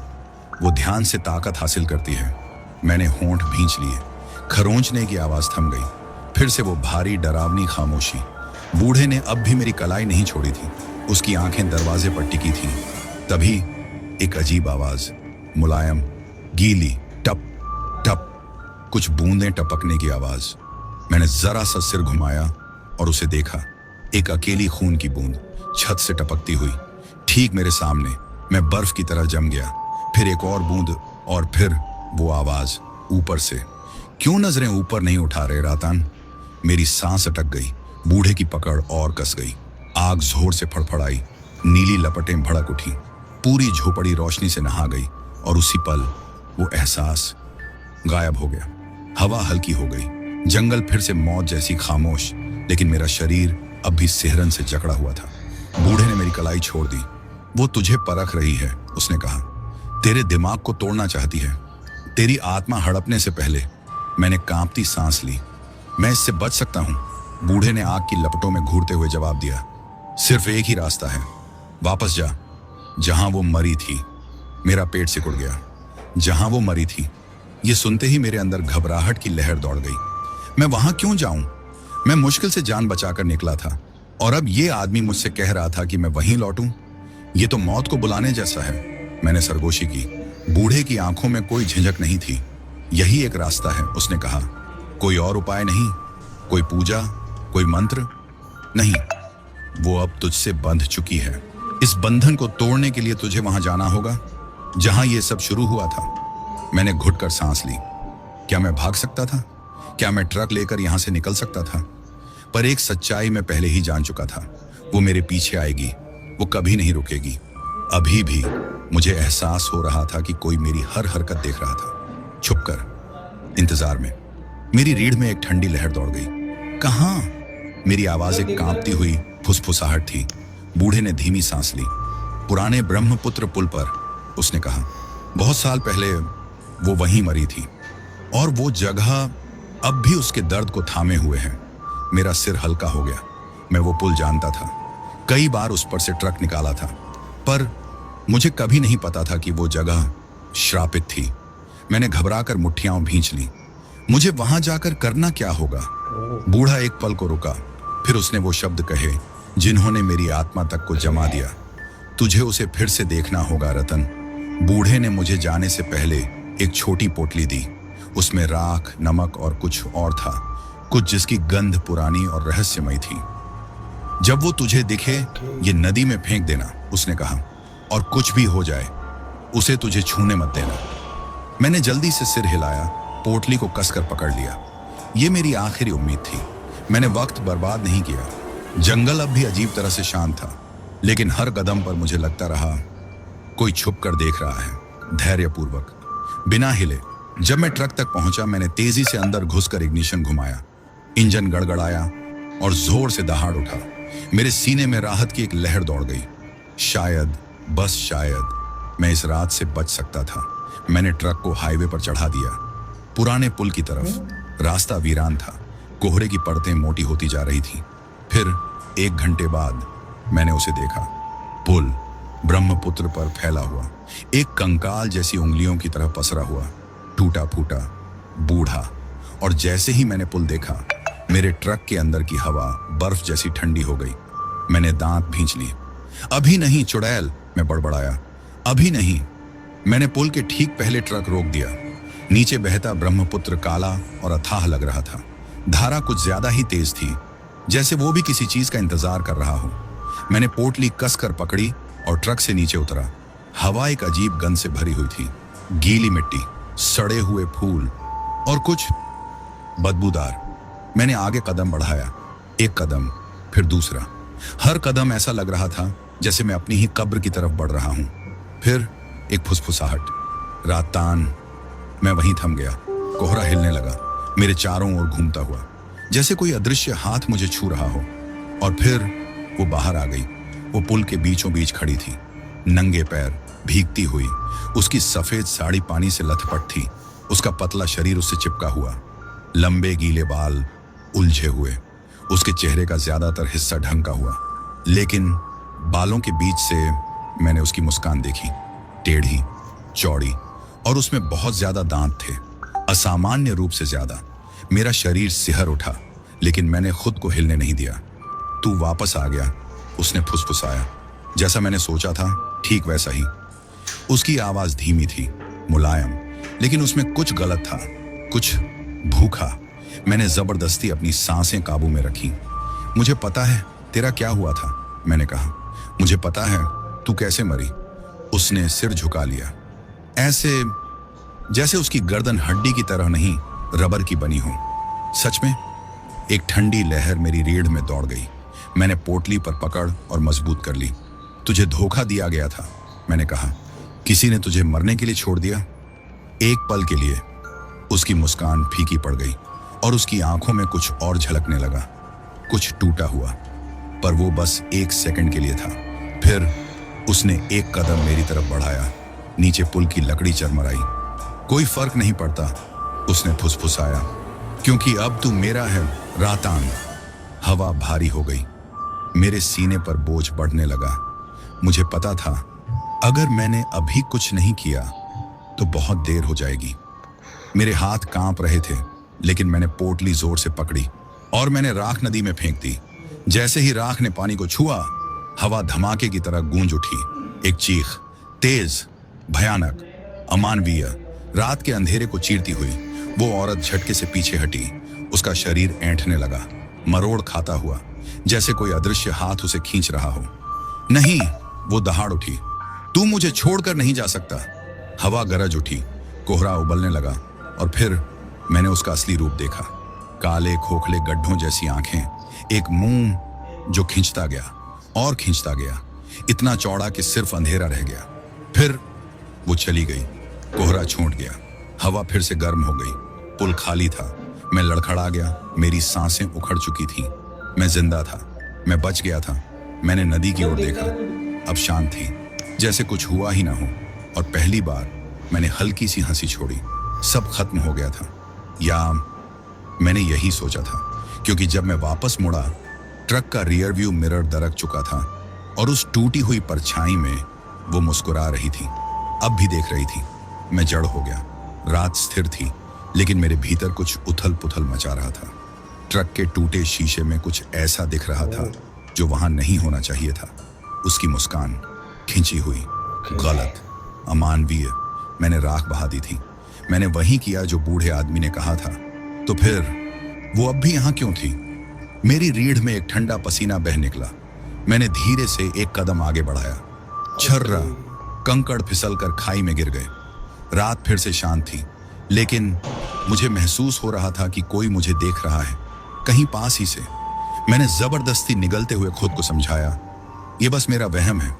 वो ध्यान से ताकत हासिल करती है। मैंने होंठ भींच लिए, खरोंचने की आवाज थम गई, फिर से वो भारी डरावनी खामोशी। बूढ़े ने अब भी मेरी कलाई नहीं छोड़ी थी, उसकी आंखें दरवाजे पर टिकी थीं। तभी एक अजीब आवाज, मुलायम, गीली, टप टप, कुछ बूंदें टपकने की आवाज। मैंने जरा सा सिर घुमाया और उसे देखा। एक अकेली खून की बूंद छत से टपकती हुई ठीक मेरे सामने। मैं बर्फ की तरह जम गया। फिर एक और बूंद और फिर वो आवाज ऊपर से। क्यों नजरें ऊपर नहीं उठा रहे रातान? मेरी सांस अटक गई, बूढ़े की पकड़ और कस गई। आग जोर से फड़फड़ाई, नीली लपटें भड़क उठी, पूरी झोपड़ी रोशनी से नहा गई और उसी पल वो एहसास गायब हो गया। हवा हल्की हो गई, जंगल फिर से मौत जैसी खामोश, लेकिन मेरा शरीर अब भी सिहरन से जकड़ा हुआ था। बूढ़े ने मेरी कलाई छोड़ दी। वो तुझे परख रही है, उसने कहा, तेरे दिमाग को तोड़ना चाहती है, तेरी आत्मा हड़पने से पहले। मैंने कांपती सांस ली। मैं इससे बच सकता हूं, बूढ़े ने आग की लपटों में घूरते हुए जवाब दिया। सिर्फ एक ही रास्ता है, वापस जा, जहां वो मरी थी। मेरा पेट सिकुड़ गया। जहां वो मरी थी, ये सुनते ही मेरे अंदर घबराहट की लहर दौड़ गई। मैं वहां क्यों जाऊं? मैं मुश्किल से जान बचाकर निकला था और अब ये आदमी मुझसे कह रहा था कि मैं वहीं लौटूं। ये तो मौत को बुलाने जैसा है। मैंने सरगोशी की। बूढ़े की आंखों में कोई झिझक नहीं थी। यही एक रास्ता है, उसने कहा। कोई और उपाय नहीं? कोई पूजा, कोई मंत्र? नहीं, वो अब तुझसे बंध चुकी है। इस बंधन को तोड़ने के लिए तुझे वहां जाना होगा जहां ये सब शुरू हुआ था। मैंने घुटकर सांस ली। क्या मैं भाग सकता था? क्या मैं ट्रक लेकर यहां से निकल सकता था? पर एक सच्चाई मैं पहले ही जान चुका था। वो मेरे पीछे आएगी, वो कभी नहीं रुकेगी। अभी भी मुझे एहसास हो रहा था कि कोई मेरी हर हरकत देख रहा था। छुपकर, इंतजार में। मेरी रीढ़ में एक ठंडी लहर दौड़ गई। कहाँ? मेरी आवाज एक कांपती हुई फुसफुसाहट थी। बूढ़े ने धीमी सांस ली। पुराने ब्रह्मपुत्र पुल पर, उसने कहा। बहुत साल पहले वो वहीं मरी थी और वो जगह अब भी उसके दर्द को थामे हुए है। मेरा सिर हल्का हो गया। मैं वो पुल जानता था, कई बार उस पर से ट्रक निकाला था, पर मुझे कभी नहीं पता था कि वो जगह श्रापित थी। मैंने घबराकर मुट्ठियां भींच ली। मुझे वहां जाकर करना क्या होगा? बूढ़ा एक पल को रुका, फिर उसने वो शब्द कहे जिन्होंने मेरी आत्मा तक को जमा दिया। तुझे उसे फिर से देखना होगा रतन। बूढ़े ने मुझे जाने से पहले एक छोटी पोटली दी। उसमें राख, नमक और कुछ और था, कुछ जिसकी गंध पुरानी और रहस्यमयी थी। जब वो तुझे दिखे ये नदी में फेंक देना, उसने कहा, और कुछ भी हो जाए उसे तुझे छूने मत देना। मैंने जल्दी से सिर हिलाया, पोटली को कसकर पकड़ लिया। ये मेरी आखिरी उम्मीद थी। मैंने वक्त बर्बाद नहीं किया। जंगल अब भी अजीब तरह से शांत था, लेकिन हर कदम पर मुझे लगता रहा कोई छुप कर देख रहा है, धैर्यपूर्वक, बिना हिले। जब मैं ट्रक तक पहुंचा, मैंने तेजी से अंदर घुसकर इग्निशन घुमाया। इंजन गड़गड़ाया और जोर से दहाड़ उठा। मेरे सीने में राहत की एक लहर दौड़ गई। शायद, बस शायद, मैं इस रात से बच सकता था। मैंने ट्रक को हाईवे पर चढ़ा दिया, पुराने पुल की तरफ। रास्ता वीरान था, कोहरे की परतें मोटी होती जा रही थी। फिर 1 घंटे बाद मैंने उसे देखा। पुल ब्रह्मपुत्र पर फैला हुआ, एक कंकाल जैसी उंगलियों की तरह पसरा हुआ, टूटा फूटा, बूढ़ा। और जैसे ही मैंने पुल देखा, मेरे ट्रक के अंदर की हवा बर्फ जैसी ठंडी हो गई। मैंने दांत भींच लिए। अभी नहीं चुड़ैल, मैं बड़बड़ाया। अभी नहीं। मैंने पुल के ठीक पहले ट्रक रोक दिया। नीचे बहता ब्रह्मपुत्र काला और अथाह लग रहा था। धारा कुछ ज्यादा ही तेज थी, जैसे वो भी किसी चीज का इंतजार कर रहा हो। मैंने पोटली कसकर पकड़ी और ट्रक से नीचे उतरा। हवा एक अजीब गंध से भरी हुई थी, गीली मिट्टी, सड़े हुए फूल और कुछ बदबूदार। मैंने आगे कदम बढ़ाया, एक कदम, फिर दूसरा। हर कदम ऐसा लग रहा था जैसे मैं अपनी ही कब्र की तरफ बढ़ रहा हूं। फिर एक फुसफुसाहट, रातान। मैं वहीं थम गया। कोहरा हिलने लगा, मेरे चारों ओर घूमता हुआ, जैसे कोई अदृश्य हाथ मुझे छू रहा हो। और फिर वो बाहर आ गई। वो पुल के बीचों बीच खड़ी थी, नंगे पैर, भीगती हुई। उसकी सफेद साड़ी पानी से लथपथ थी, उसका पतला शरीर उससे चिपका हुआ, लंबे गीले बाल उलझे हुए। उसके चेहरे का ज्यादातर हिस्सा ढंका हुआ, लेकिन बालों के बीच से मैंने उसकी मुस्कान देखी, टेढ़ी, चौड़ी, और उसमें बहुत ज्यादा दांत थे, असामान्य रूप से ज्यादा। मेरा शरीर सिहर उठा, लेकिन मैंने खुद को हिलने नहीं दिया। तू वापस आ गया, उसने फुसफुसाया। जैसा मैंने सोचा था, ठीक वैसा ही। उसकी आवाज धीमी थी, मुलायम, लेकिन उसमें कुछ गलत था, कुछ भूखा। मैंने जबरदस्ती अपनी सांसें काबू में रखी। मुझे पता है तेरा क्या हुआ था, मैंने कहा। मुझे पता है तू कैसे मरी। उसने सिर झुका लिया, ऐसे जैसे उसकी गर्दन हड्डी की तरह नहीं, रबर की बनी हो। सच में? एक ठंडी लहर मेरी रीढ़ में दौड़ गई। मैंने पोटली पर पकड़ और मजबूत कर ली। तुझे धोखा दिया गया था, मैंने कहा। किसी ने तुझे मरने के लिए छोड़ दिया? एक पल के लिए उसकी मुस्कान फीकी पड़ गई और उसकी आंखों में कुछ और झलकने लगा, कुछ टूटा हुआ, पर वो बस 1 सेकंड के लिए था। फिर उसने एक कदम मेरी तरफ बढ़ाया। नीचे पुल की लकड़ी चरमराई। कोई फर्क नहीं पड़ता, उसने फुसफुसाया, क्योंकि अब तू मेरा है, रातान। हवा भारी हो गई, मेरे सीने पर बोझ बढ़ने लगा। मुझे पता था अगर मैंने अभी कुछ नहीं किया तो बहुत देर हो जाएगी। मेरे हाथ कांप रहे थे, लेकिन मैंने पोटली जोर से पकड़ी और मैंने राख नदी में फेंक दी। जैसे ही राख ने पानी को छुआ, हवा धमाके की तरह गूंज उठी। एक चीख, तेज, भयानक, अमानवीय, रात के अंधेरे को चीरती हुई। वो औरत झटके से पीछे हटी। उसका शरीर ऐंठने लगा, मरोड़ खाता हुआ, जैसे कोई अदृश्य हाथ उसे खींच रहा हो। नहीं, वो दहाड़ उठी। तू मुझे छोड़कर नहीं जा सकता। हवा गरज उठी, कोहरा उबलने लगा और फिर मैंने उसका असली रूप देखा। काले खोखले गड्ढों जैसी आंखें, एक मुंह जो खिंचता गया, और खींचता गया, इतना चौड़ा कि सिर्फ अंधेरा रह गया। फिर वो चली गई। कोहरा छूट गया, हवा फिर से गर्म हो गई, पुल खाली था। मैं लड़खड़ा गया, मेरी सांसें उखड़ चुकी थीं। मैं जिंदा था, मैं बच गया था। मैंने नदी की ओर देखा, अब शांत थी, जैसे कुछ हुआ ही ना हो। और पहली बार मैंने हल्की सी हंसी छोड़ी। सब खत्म हो गया था, या मैंने यही सोचा था, क्योंकि जब मैं वापस मुड़ा, ट्रक का रियर व्यू मिरर दरक चुका था और उस टूटी हुई परछाई में वो मुस्कुरा रही थी, अब भी देख रही थी। मैं जड़ हो गया। रात स्थिर थी, लेकिन मेरे भीतर कुछ उथल पुथल मचा रहा था। ट्रक के टूटे शीशे में कुछ ऐसा दिख रहा था जो वहां नहीं होना चाहिए था। उसकी मुस्कान खिंची हुई, गलत, अमानवीय। मैंने राख बहा दी थी। मैंने वही किया जो बूढ़े आदमी ने कहा था। तो फिर वो अब भी यहां क्यों थी? मेरी रीढ़ में एक ठंडा पसीना बह निकला। मैंने धीरे से एक कदम आगे बढ़ाया। छर्रा, कंकड़ फिसल कर खाई में गिर गए। रात फिर से शांत थी, लेकिन मुझे महसूस हो रहा था कि कोई मुझे देख रहा है, कहीं पास ही से। मैंने जबरदस्ती निगलते हुए खुद को समझाया, ये बस मेरा वहम है।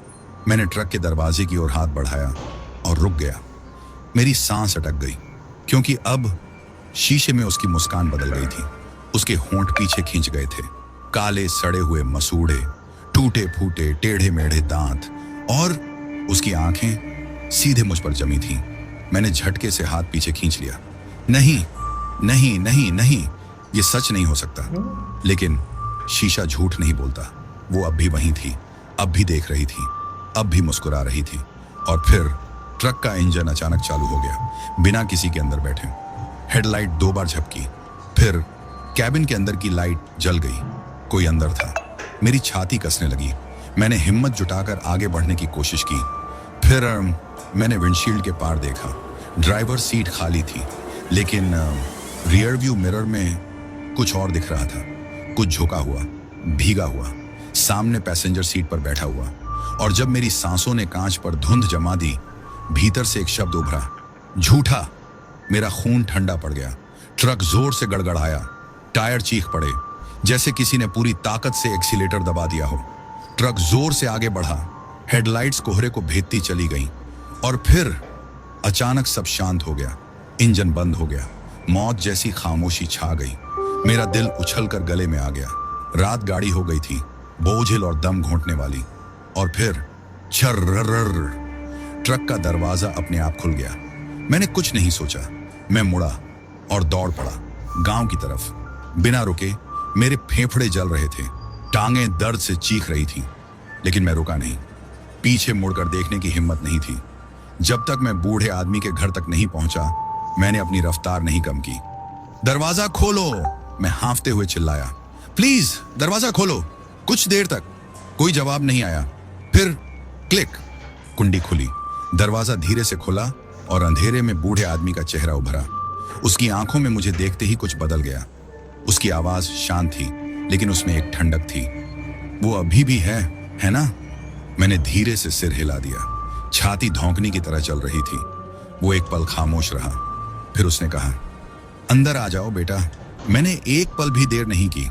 मैंने ट्रक के दरवाजे की ओर हाथ बढ़ाया और रुक गया। मेरी सांस अटक गई, क्योंकि अब शीशे में उसकी मुस्कान बदल गई थी। उसके होंठ पीछे खींच गए थे, काले सड़े हुए मसूड़े, टूटे फूटे टेढ़े मेढ़े दांत, और उसकी आंखें सीधे मुझ पर जमी थीं। मैंने झटके से हाथ पीछे खींच लिया। नहीं नहीं नहीं नहीं, ये सच नहीं हो सकता। लेकिन शीशा झूठ नहीं बोलता। वो अब भी वहीं थी, अब भी देख रही थी, अब भी मुस्कुरा रही थी। और फिर ट्रक का इंजन अचानक चालू हो गया, बिना किसी के अंदर बैठे। हेडलाइट 2 बार झपकी, फिर कैबिन के अंदर की लाइट जल गई। कोई अंदर था। मेरी छाती कसने लगी। मैंने हिम्मत जुटाकर आगे बढ़ने की कोशिश की। फिर मैंने विंडशील्ड के पार देखा। ड्राइवर सीट खाली थी, लेकिन रियर व्यू मिरर में कुछ और दिख रहा था। कुछ झुका हुआ, भीगा हुआ, सामने पैसेंजर सीट पर बैठा हुआ। और जब मेरी सांसों ने कांच पर धुंध जमा दी, भीतर से एक शब्द उभरा, झूठा। मेरा खून ठंडा पड़ गया। ट्रक जोर से गड़गड़ाया, टायर चीख पड़े, जैसे किसी ने पूरी ताकत से एक्सीलेटर दबा दिया हो। ट्रक जोर से आगे बढ़ा, हेडलाइट्स कोहरे को भेदती चली गईं, और फिर अचानक सब शांत हो गया। इंजन बंद हो गया, मौत जैसी खामोशी छा गई। मेरा दिल उछलकर गले में आ गया। रात गाड़ी हो गई थी, बोझिल और दम घोंटने वाली। और फिर छर्रर्र, ट्रक का दरवाजा अपने आप खुल गया। मैंने कुछ नहीं सोचा, मैं मुड़ा और दौड़ पड़ा गांव की तरफ। बिना रुके मेरे फेफड़े जल रहे थे, टांगें दर्द से चीख रही थीं, लेकिन मैं रुका नहीं। पीछे मुड़कर देखने की हिम्मत नहीं थी। जब तक मैं बूढ़े आदमी के घर तक नहीं पहुंचा, मैंने अपनी रफ्तार नहीं कम की। दरवाजा खोलो, मैं हांफते हुए चिल्लाया। प्लीज दरवाजा खोलो। कुछ देर तक कोई जवाब नहीं आया। फिर क्लिक, कुंडी खुली। दरवाजा धीरे से खुला और अंधेरे में बूढ़े आदमी का चेहरा उभरा। उसकी आंखों में मुझे देखते ही कुछ बदल गया। उसकी आवाज शांत थी, लेकिन उसमें एक ठंडक थी। वो अभी भी है ना? मैंने धीरे से सिर हिला दिया। छाती धौंकने की तरह चल रही थी। वो एक पल खामोश रहा, फिर उसने कहा, अंदर आ जाओ बेटा। मैंने एक पल भी देर नहीं की।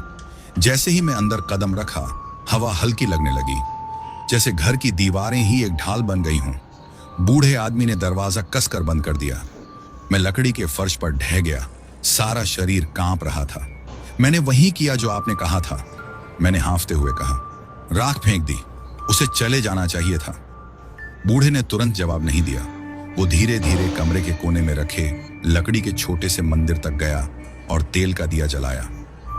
जैसे ही मैं अंदर कदम रखा, हवा हल्की लगने लगी, जैसे घर की दीवारें ही एक ढाल बन गई हों। बूढ़े आदमी ने दरवाजा कसकर बंद कर दिया। मैं लकड़ी के फर्श पर ढह गया, सारा शरीर कांप रहा था। मैंने वही किया जो आपने कहा था, मैंने हांफते हुए कहा। राख फेंक दी, उसे चले जाना चाहिए था। बूढ़े ने तुरंत जवाब नहीं दिया। वो धीरे धीरे कमरे के कोने में रखे लकड़ी के छोटे से मंदिर तक गया और तेल का दिया जलाया।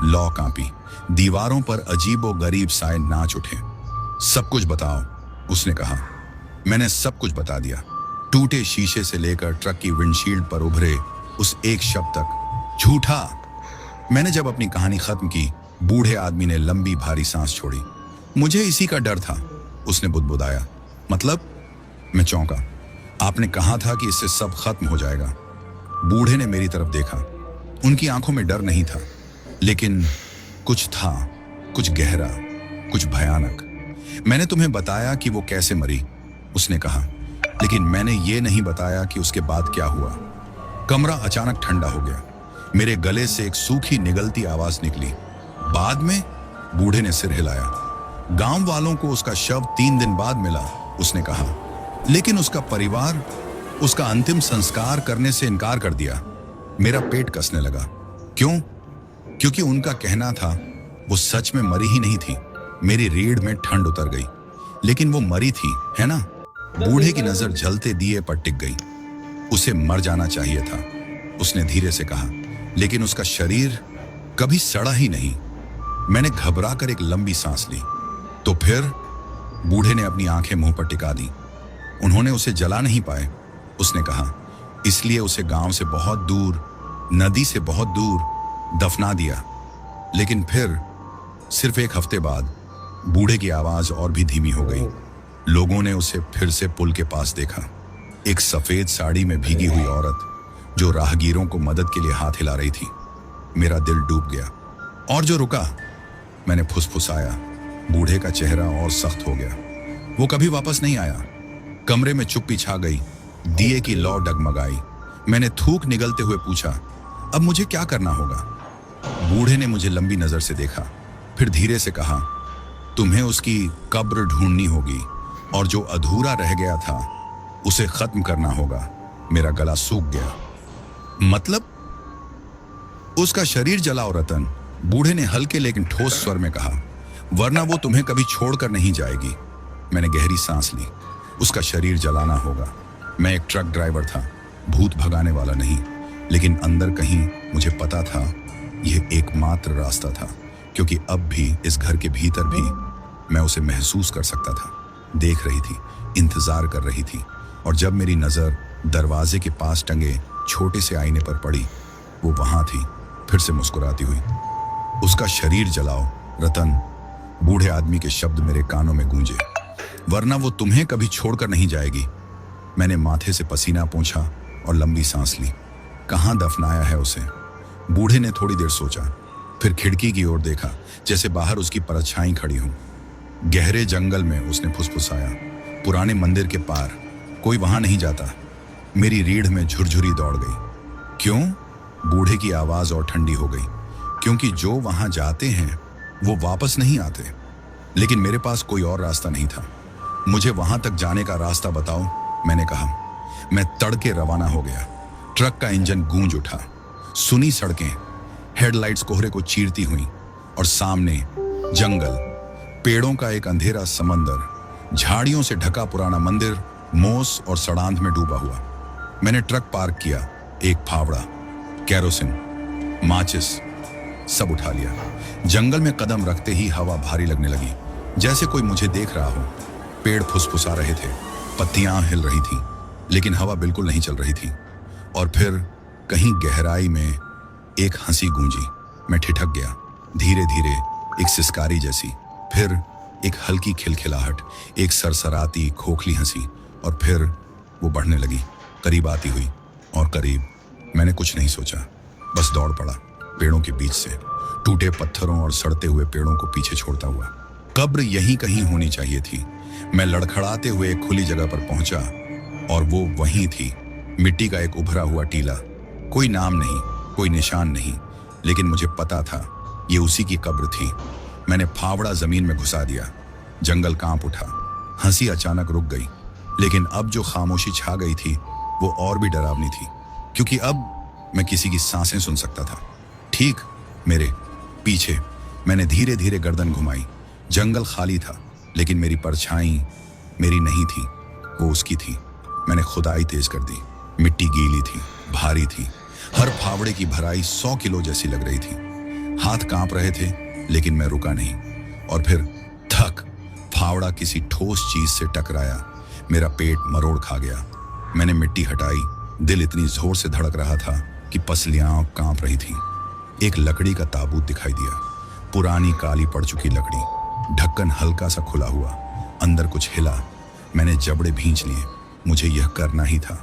लौ कांपी, दीवारों पर अजीबो गरीब साए नाच उठे। सब कुछ बताओ, उसने कहा। मैंने सब कुछ बता दिया, टूटे शीशे से लेकर ट्रक की विंडशील्ड पर उभरे उस एक शब्द तक, झूठा। मैंने जब अपनी कहानी खत्म की, बूढ़े आदमी ने लंबी भारी सांस छोड़ी। मुझे इसी का डर था, उसने बुदबुदाया। मतलब? मैं चौंका। आपने कहा था कि इससे सब खत्म हो जाएगा। बूढ़े ने मेरी तरफ देखा। उनकी आंखों में डर नहीं था, लेकिन कुछ था, कुछ गहरा, कुछ भयानक। मैंने तुम्हें बताया कि वो कैसे मरी, उसने कहा, लेकिन मैंने ये नहीं बताया कि उसके बाद क्या हुआ। कमरा अचानक ठंडा हो गया। मेरे गले से एक सूखी निगलती आवाज निकली। बाद में? बूढ़े ने सिर हिलाया। गांव वालों को उसका शव 3 दिन बाद मिला, उसने कहा। लेकिन उसका परिवार उसका अंतिम संस्कार करने से इनकार कर दिया। मेरा पेट कसने लगा। क्यों? क्योंकि उनका कहना था वो सच में मरी ही नहीं थी। मेरी रीढ़ में ठंड उतर गई। लेकिन वो मरी थी, है ना? बूढ़े की नजर जलते दिए पर टिक गई। उसे मर जाना चाहिए था, उसने धीरे से कहा, लेकिन उसका शरीर कभी सड़ा ही नहीं। मैंने घबरा कर एक लंबी सांस ली। तो फिर? बूढ़े ने अपनी आंखें मुंह पर टिका दी। उन्होंने उसे जला नहीं पाए, उसने कहा। इसलिए उसे गांव से बहुत दूर, नदी से बहुत दूर दफना दिया। लेकिन फिर सिर्फ एक हफ्ते बाद बूढ़े की आवाज और भी धीमी हो गई। लोगों ने उसे फिर से पुल के पास देखा। एक सफेद साड़ी में भीगी हुई औरत जो राहगीरों को मदद के लिए हाथ हिला रही थी। मेरा दिल डूब गया। और जो रुका, मैंने फुसफुसाया। बूढ़े का चेहरा और सख्त हो गया। वो कभी वापस नहीं आया। कमरे में चुप्पी छा गई। दिए की लौ डगमगाई। मैंने थूक निगलते हुए पूछा, अब मुझे क्या करना होगा? बूढ़े ने मुझे लंबी नजर से देखा, फिर धीरे से कहा, तुम्हें उसकी कब्र ढूंढनी होगी और जो अधूरा रह गया था उसे खत्म करना होगा। मेरा गला सूख गया। मतलब? उसका शरीर जलाओ रतन, बूढ़े ने हल्के लेकिन ठोस स्वर में कहा, वरना वो तुम्हें कभी छोड़कर नहीं जाएगी। मैंने गहरी सांस ली। उसका शरीर जलाना होगा। मैं एक ट्रक ड्राइवर था, भूत भगाने वाला नहीं, लेकिन अंदर कहीं मुझे पता था यह एकमात्र रास्ता था, क्योंकि अब भी इस घर के भीतर भी मैं उसे महसूस कर सकता था। देख रही थी, इंतजार कर रही थी। और जब मेरी नजर दरवाजे के पास टंगे छोटे से आईने पर पड़ी, वो वहां थी, फिर से मुस्कुराती हुई। उसका शरीर जलाओ रतन, बूढ़े आदमी के शब्द मेरे कानों में गूंजे, वरना वो तुम्हें कभी छोड़कर नहीं जाएगी। मैंने माथे से पसीना पोंछा और लंबी सांस ली। कहाँ दफनाया है उसे? बूढ़े ने थोड़ी देर सोचा, फिर खिड़की की ओर देखा, जैसे बाहर उसकी परछाई खड़ी हो। गहरे जंगल में, उसने फुसफुसाया, पुराने मंदिर के पार। कोई वहां नहीं जाता। मेरी रीढ़ में झुरझुरी दौड़ गई। क्यों? बूढ़े की आवाज और ठंडी हो गई। क्योंकि जो वहां जाते हैं वो वापस नहीं आते। लेकिन मेरे पास कोई और रास्ता नहीं था। मुझे वहां तक जाने का रास्ता बताओ, मैंने कहा। मैं तड़के रवाना हो गया। ट्रक का इंजन गूंज उठा। सुनी सड़कें, हेडलाइट्स कोहरे को चीरती हुई, और सामने जंगल, पेड़ों का एक अंधेरा समंदर, झाड़ियों से ढका पुराना मंदिर मोस और सड़ांध में डूबा हुआ। मैंने ट्रक पार्क किया। एक फावड़ा, कैरोसिन, माचिस, सब उठा लिया। जंगल में कदम रखते ही हवा भारी लगने लगी, जैसे कोई मुझे देख रहा हो। पेड़ फुसफुसा रहे थे, पत्तियां हिल रही थीं, लेकिन हवा बिल्कुल नहीं चल रही थी। और फिर कहीं गहराई में एक हंसी गूंजी। मैं ठिठक गया। धीरे धीरे एक सिसकारी जैसी, फिर एक हल्की खिलखिलाहट, एक सरसराती खोखली हंसी, और फिर वो बढ़ने लगी, करीब आती हुई और करीब। मैंने कुछ नहीं सोचा, बस दौड़ पड़ा पेड़ों के बीच से, टूटे पत्थरों और सड़ते हुए पेड़ों को पीछे छोड़ता हुआ। कब्र यहीं कहीं होनी चाहिए थी। मैं लड़खड़ाते हुए एक खुली जगह पर पहुंचा, और वो वहीं थी, मिट्टी का एक उभरा हुआ टीला। कोई नाम नहीं, कोई निशान नहीं, लेकिन मुझे पता था ये उसी की कब्र थी। मैंने फावड़ा जमीन में घुसा दिया। जंगल कांप उठा। हंसी अचानक रुक गई, लेकिन अब जो खामोशी छा गई थी वो और भी डरावनी थी, क्योंकि अब मैं किसी की सांसें सुन सकता था, ठीक मेरे पीछे। मैंने धीरे धीरे गर्दन घुमाई। जंगल खाली था, लेकिन मेरी परछाई मेरी नहीं थी, वो उसकी थी। मैंने खुदाई तेज कर दी। मिट्टी गीली थी, भारी थी। हर फावड़े की भराई 100 किलो जैसी लग रही थी। हाथ कांप रहे थे, लेकिन मैं रुका नहीं। और फिर थक, फावड़ा किसी ठोस चीज से टकराया। मेरा पेट मरोड़ खा गया। मैंने मिट्टी हटाई। दिल इतनी जोर से धड़क रहा था कि पसलियां कांप रही थीं। एक लकड़ी का ताबूत दिखाई दिया, पुरानी काली पड़ चुकी लकड़ी, ढक्कन हल्का सा खुला हुआ, अंदर कुछ हिला। मैंने जबड़े भींच लिए, मुझे यह करना ही था।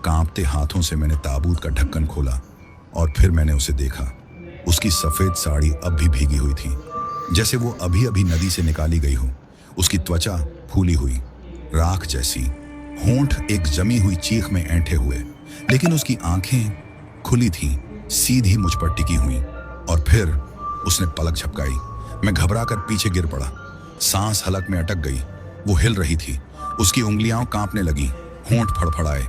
कांपते हाथों से मैंने ताबूत का ढक्कन खोला, और फिर मैंने उसे देखा। उसकी सफेद साड़ी अब भी भीगी हुई थी, जैसे वो अभी अभी नदी से निकाली गई हो। उसकी त्वचा फूली हुई, राख जैसी, होंठ एक जमी हुई चीख में ऐंठे हुए, लेकिन उसकी आंखें खुली थीं, सीधी मुझ पर टिकी हुई। और फिर उसने पलक झपकाई। मैं घबराकर पीछे गिर पड़ा। सांस हलक में अटक गई। वो हिल रही थी, उसकी उंगलियां कांपने लगी, होंठ फड़फड़ाए।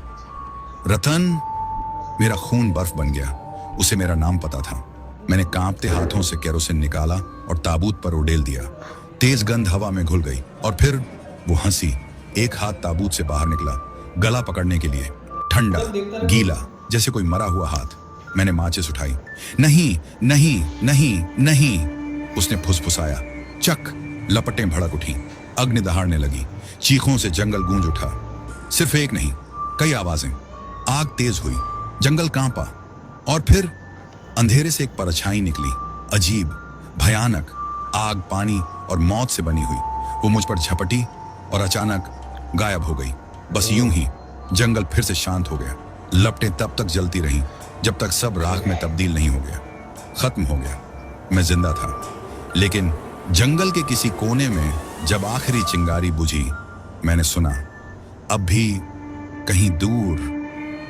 रतन। मेरा खून बर्फ बन गया। उसे मेरा नाम पता था। मैंने कांपते हाथों से केरोसिन निकाला और ताबूत पर उड़ेल दिया। तेज गंध हवा में घुल गई और फिर वो हंसी। एक हाथ ताबूत से बाहर निकला, गला पकड़ने के लिए। ठंडा, गीला, जैसे कोई मरा हुआ हाथ। मैंने माचिस उठाई। नहीं नहीं नहीं नहीं, उसने फुसफुसाया। चक। लपटें भड़क उठी, अग्नि दहाड़ने लगी। चीखों से जंगल गूंज उठा। सिर्फ एक नहीं, कई आवाजें। आग तेज हुई, जंगल कांपा और फिर अंधेरे से एक परछाई निकली, अजीब, भयानक, आग, पानी और मौत से बनी हुई। वो मुझ पर झपटी और अचानक गायब हो गई। बस यूं ही जंगल फिर से शांत हो गया। लपटें तब तक जलती रहीं जब तक सब राख में तब्दील नहीं हो गया। खत्म हो गया। मैं जिंदा था, लेकिन जंगल के किसी कोने में जब आखिरी चिंगारी बुझी, मैंने सुना, अब भी कहीं दूर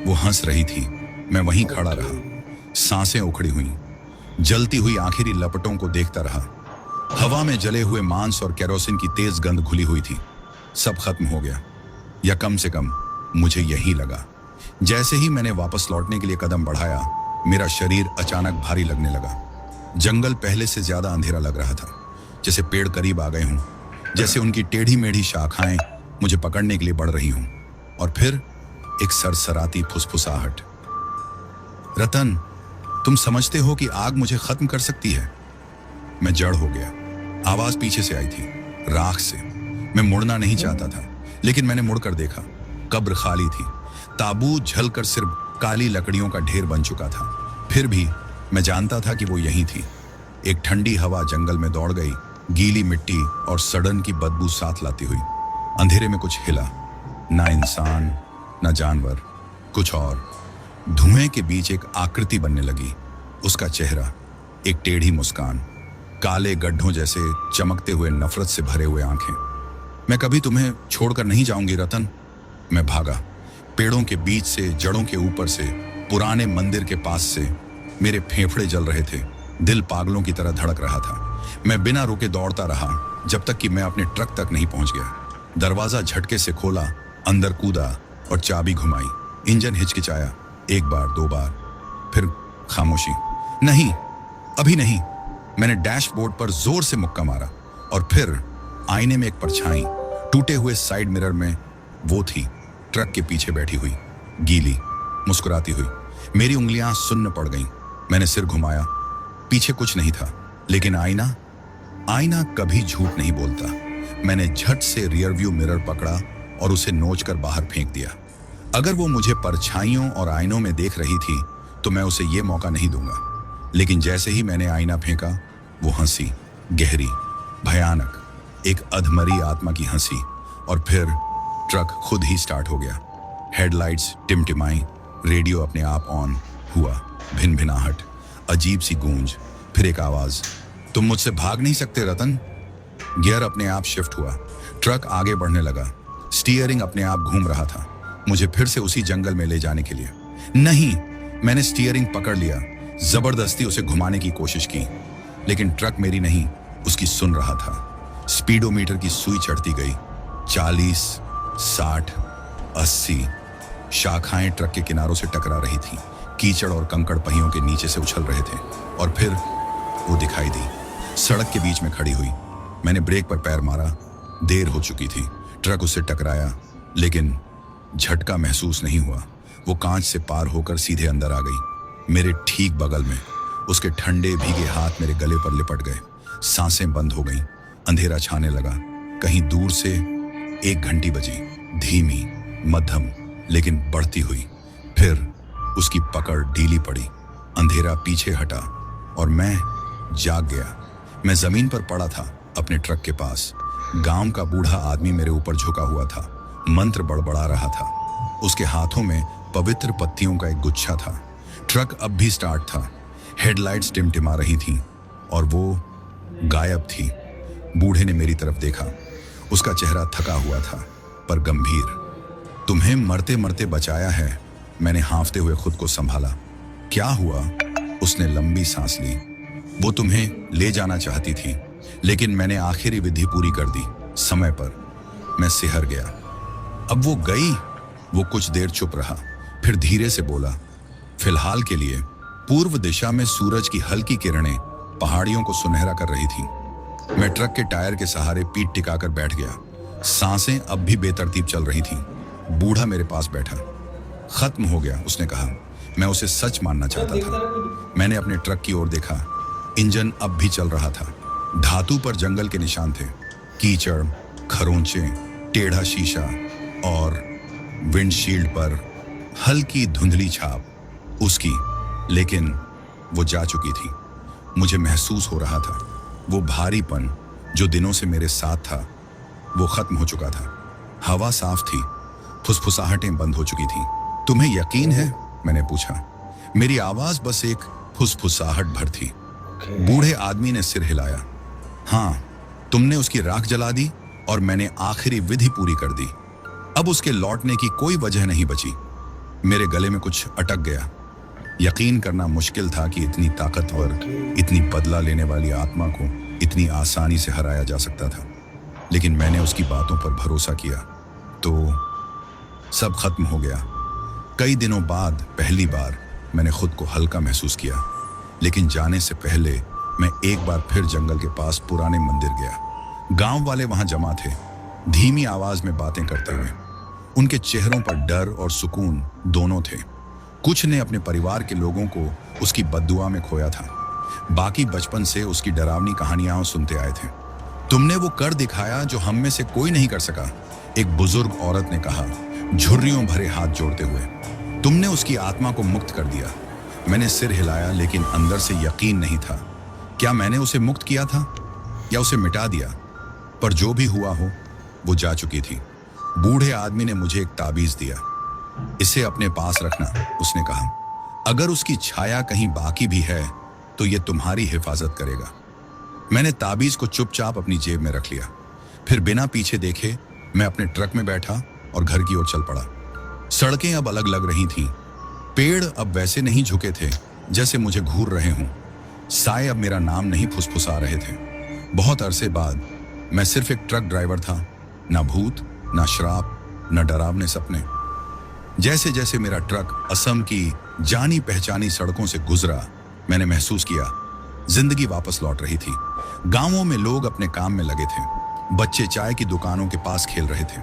वो हंस रही थी। मैं वहीं खड़ा रहा, सांसें उखड़ी हुई, जलती हुई आखिरी लपटों को देखता रहा। हवा में जले हुए मांस और केरोसिन की तेज गंध घुली हुई थी। सब खत्म हो गया, या कम से कम मुझे यही लगा। जैसे ही मैंने वापस लौटने के लिए कदम बढ़ाया, मेरा शरीर अचानक भारी लगने लगा। जंगल पहले से ज्यादा अंधेरा लग रहा था, जैसे पेड़ करीब आ गए हों, जैसे उनकी टेढ़ी मेढ़ी शाखाएं मुझे पकड़ने के लिए बढ़ रही हों। और फिर एक सरसराती फुसफुसाहट। रतन, तुम समझते हो कि आग मुझे खत्म कर सकती है? मैं जड़ हो गया। आवाज पीछे से आई थी, राख से। मैं मुड़ना नहीं चाहता था, लेकिन मैंने मुड़कर देखा। कब्र खाली थी। ताबूत झलकर सिर्फ काली लकड़ियों का ढेर बन चुका था। फिर भी मैं जानता था कि वो यहीं थी। एक ठंडी हवा जंगल में दौड़ गई, गीली मिट्टी और सड़न की बदबू साथ लाती हुई। अंधेरे में कुछ हिला, ना इंसान ना जानवर, कुछ और। धुएं के बीच एक आकृति बनने लगी। उसका चेहरा, एक टेढ़ी मुस्कान, काले गड्ढों जैसे चमकते हुए नफरत से भरे हुए आंखें। मैं कभी तुम्हें छोड़कर नहीं जाऊंगी रतन। मैं भागा, पेड़ों के बीच से, जड़ों के ऊपर से, पुराने मंदिर के पास से। मेरे फेफड़े जल रहे थे, दिल पागलों की तरह धड़क रहा था। मैं बिना रुके दौड़ता रहा जब तक कि मैं अपने ट्रक तक नहीं पहुंच गया। दरवाजा झटके से खोला, अंदर कूदा और चाबी घुमाई। इंजन हिचकिचाया, एक बार, दो बार, फिर खामोशी। नहीं, अभी नहीं। मैंने डैशबोर्ड पर जोर से मुक्का मारा और फिर आईने में एक परछाई। टूटे हुए साइड मिरर में वो थी, ट्रक के पीछे बैठी हुई, गीली, मुस्कुराती हुई। मेरी उंगलियां सुन्न पड़ गईं। मैंने सिर घुमाया, पीछे कुछ नहीं था, लेकिन आईना कभी झूठ नहीं बोलता। मैंने झट से रियरव्यू मिरर पकड़ा और उसे नोचकर बाहर फेंक दिया। अगर वो मुझे परछाइयों और आईनों में देख रही थी तो मैं उसे ये मौका नहीं दूंगा। लेकिन जैसे ही मैंने आईना फेंका, वो हंसी, गहरी, भयानक, एक अधमरी आत्मा की हंसी। और फिर ट्रक खुद ही स्टार्ट हो गया। हेडलाइट्स टिमटिमाई, रेडियो अपने आप ऑन हुआ। भिनभिनाहट, अजीब सी गूंज, फिर एक आवाज, तुम मुझसे भाग नहीं सकते रतन। गियर अपने आप शिफ्ट हुआ, ट्रक आगे बढ़ने लगा। स्टीयरिंग अपने आप घूम रहा था, मुझे फिर से उसी जंगल में ले जाने के लिए। नहीं, मैंने स्टीयरिंग पकड़ लिया, जबरदस्ती उसे घुमाने की कोशिश की, लेकिन ट्रक मेरी नहीं, उसकी सुन रहा था। स्पीडोमीटर की सुई चढ़ती गई, 40, 60, 80। शाखाएं ट्रक के किनारों से टकरा रही थी, कीचड़ और कंकड़ पहियों के नीचे से उछल रहे थे। और फिर वो दिखाई दी, सड़क के बीच में खड़ी हुई। मैंने ब्रेक पर पैर मारा, देर हो चुकी थी। ट्रक उससे टकराया, लेकिन झटका महसूस नहीं हुआ। वो कांच से पार होकर सीधे अंदर आ गई, मेरे ठीक बगल में। उसके ठंडे भीगे हाथ मेरे गले पर लिपट गए। सांसें बंद हो गईं, अंधेरा छाने लगा। कहीं दूर से एक घंटी बजी, धीमी, मध्यम, लेकिन बढ़ती हुई। फिर उसकी पकड़ ढीली पड़ी, अंधेरा पीछे हटा और मैं जाग गया। मैं जमीन पर पड़ा था, अपने ट्रक के पास। गांव का बूढ़ा आदमी मेरे ऊपर झुका हुआ था, मंत्र बड़बड़ा रहा था। उसके हाथों में पवित्र पत्तियों का एक गुच्छा था। ट्रक अब भी स्टार्ट था, हेडलाइट्स टिमटिमा रही थीं और वो गायब थी। बूढ़े ने मेरी तरफ देखा, उसका चेहरा थका हुआ था पर गंभीर। तुम्हें मरते मरते बचाया है, मैंने हाँफते हुए खुद को संभाला। क्या हुआ? उसने लंबी सांस ली। वो तुम्हें ले जाना चाहती थी, लेकिन मैंने आखिरी विधि पूरी कर दी समय पर। मैं सिहर गया। अब वो गई। वो कुछ देर चुप रहा, फिर धीरे से बोला, फिलहाल के लिए। पूर्व दिशा में सूरज की हल्की किरणें पहाड़ियों को सुनहरा कर रही थीं। मैं ट्रक के टायर के सहारे पीठ टिकाकर बैठ गया। सांसें अब भी बेतरतीब चल रही थीं। बूढ़ा मेरे पास बैठा। खत्म हो गया, उसने कहा। मैं उसे सच मानना चाहता था। मैंने अपने ट्रक की ओर देखा। इंजन अब भी चल रहा था। धातु पर जंगल के निशान थे, कीचड़, खरोंचे, टेढ़ा शीशा और विंडशील्ड पर हल्की धुंधली छाप उसकी। लेकिन वो जा चुकी थी। मुझे महसूस हो रहा था वो भारीपन जो दिनों से मेरे साथ था वो खत्म हो चुका था। हवा साफ थी, फुसफुसाहटें बंद हो चुकी थीं। तुम्हें यकीन है? मैंने पूछा। मेरी आवाज बस एक फुसफुसाहट भर थी। बूढ़े आदमी ने सिर हिलाया। हाँ, तुमने उसकी राख जला दी और मैंने आखिरी विधि पूरी कर दी। अब उसके लौटने की कोई वजह नहीं बची। मेरे गले में कुछ अटक गया। यकीन करना मुश्किल था कि इतनी ताकतवर, इतनी बदला लेने वाली आत्मा को इतनी आसानी से हराया जा सकता था। लेकिन मैंने उसकी बातों पर भरोसा किया तो सब खत्म हो गया। कई दिनों बाद पहली बार मैंने खुद को हल्का महसूस किया। लेकिन जाने से पहले मैं एक बार फिर जंगल के पास पुराने मंदिर गया। गांव वाले वहां जमा थे, धीमी आवाज में बातें करते हुए। उनके चेहरों पर डर और सुकून दोनों थे। कुछ ने अपने परिवार के लोगों को उसकी बद्दुआ में खोया था, बाकी बचपन से उसकी डरावनी कहानियां सुनते आए थे। तुमने वो कर दिखाया जो हम में से कोई नहीं कर सका, एक बुजुर्ग औरत ने कहा, झुर्रियों भरे हाथ जोड़ते हुए। तुमने उसकी आत्मा को मुक्त कर दिया। मैंने सिर हिलाया, लेकिन अंदर से यकीन नहीं था। क्या मैंने उसे मुक्त किया था या उसे मिटा दिया? पर जो भी हुआ हो, वो जा चुकी थी। बूढ़े आदमी ने मुझे एक ताबीज दिया। इसे अपने पास रखना, उसने कहा। अगर उसकी छाया कहीं बाकी भी है तो ये तुम्हारी हिफाजत करेगा। मैंने ताबीज को चुपचाप अपनी जेब में रख लिया। फिर बिना पीछे देखे मैं अपने ट्रक में बैठा और घर की ओर चल पड़ा। सड़कें अब अलग लग रही थीं। पेड़ अब वैसे नहीं झुके थे जैसे मुझे घूर रहे हों। साए अब मेरा नाम नहीं फुसफुसा रहे थे। बहुत अरसे बाद मैं सिर्फ एक ट्रक ड्राइवर था, ना भूत, ना श्राप, ना डरावने सपने। जैसे जैसे मेरा ट्रक असम की जानी पहचानी सड़कों से गुजरा, मैंने महसूस किया जिंदगी वापस लौट रही थी। गांवों में लोग अपने काम में लगे थे। बच्चे चाय की दुकानों के पास खेल रहे थे।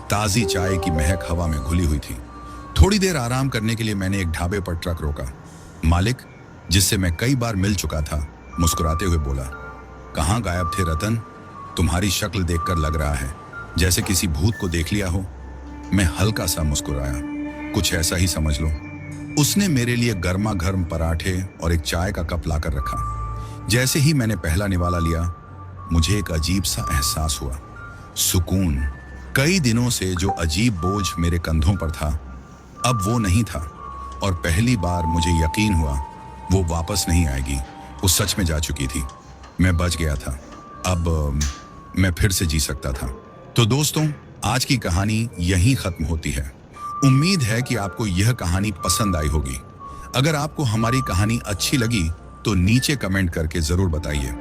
ताजी चाय की महक हवा में घुली हुई थी। थोड़ी देर आराम करने के लिए मैंने एक ढाबे पर ट्रक रोका। मालिक, जिससे मैं कई बार मिल चुका था, मुस्कुराते हुए बोला, कहाँ गायब थे रतन? तुम्हारी शक्ल देखकर लग रहा है जैसे किसी भूत को देख लिया हो। मैं हल्का सा मुस्कुराया। कुछ ऐसा ही समझ लो। उसने मेरे लिए गर्मा गर्म पराठे और एक चाय का कप लाकर रखा। जैसे ही मैंने पहला निवाला लिया, मुझे एक अजीब सा एहसास हुआ, सुकून। कई दिनों से जो अजीब बोझ मेरे कंधों पर था, अब वो नहीं था। और पहली बार मुझे यकीन हुआ वो वापस नहीं आएगी। वो सच में जा चुकी थी। मैं बच गया था। अब मैं फिर से जी सकता था। तो दोस्तों, आज की कहानी यहीं खत्म होती है। उम्मीद है कि आपको यह कहानी पसंद आई होगी। अगर आपको हमारी कहानी अच्छी लगी तो नीचे कमेंट करके जरूर बताइए।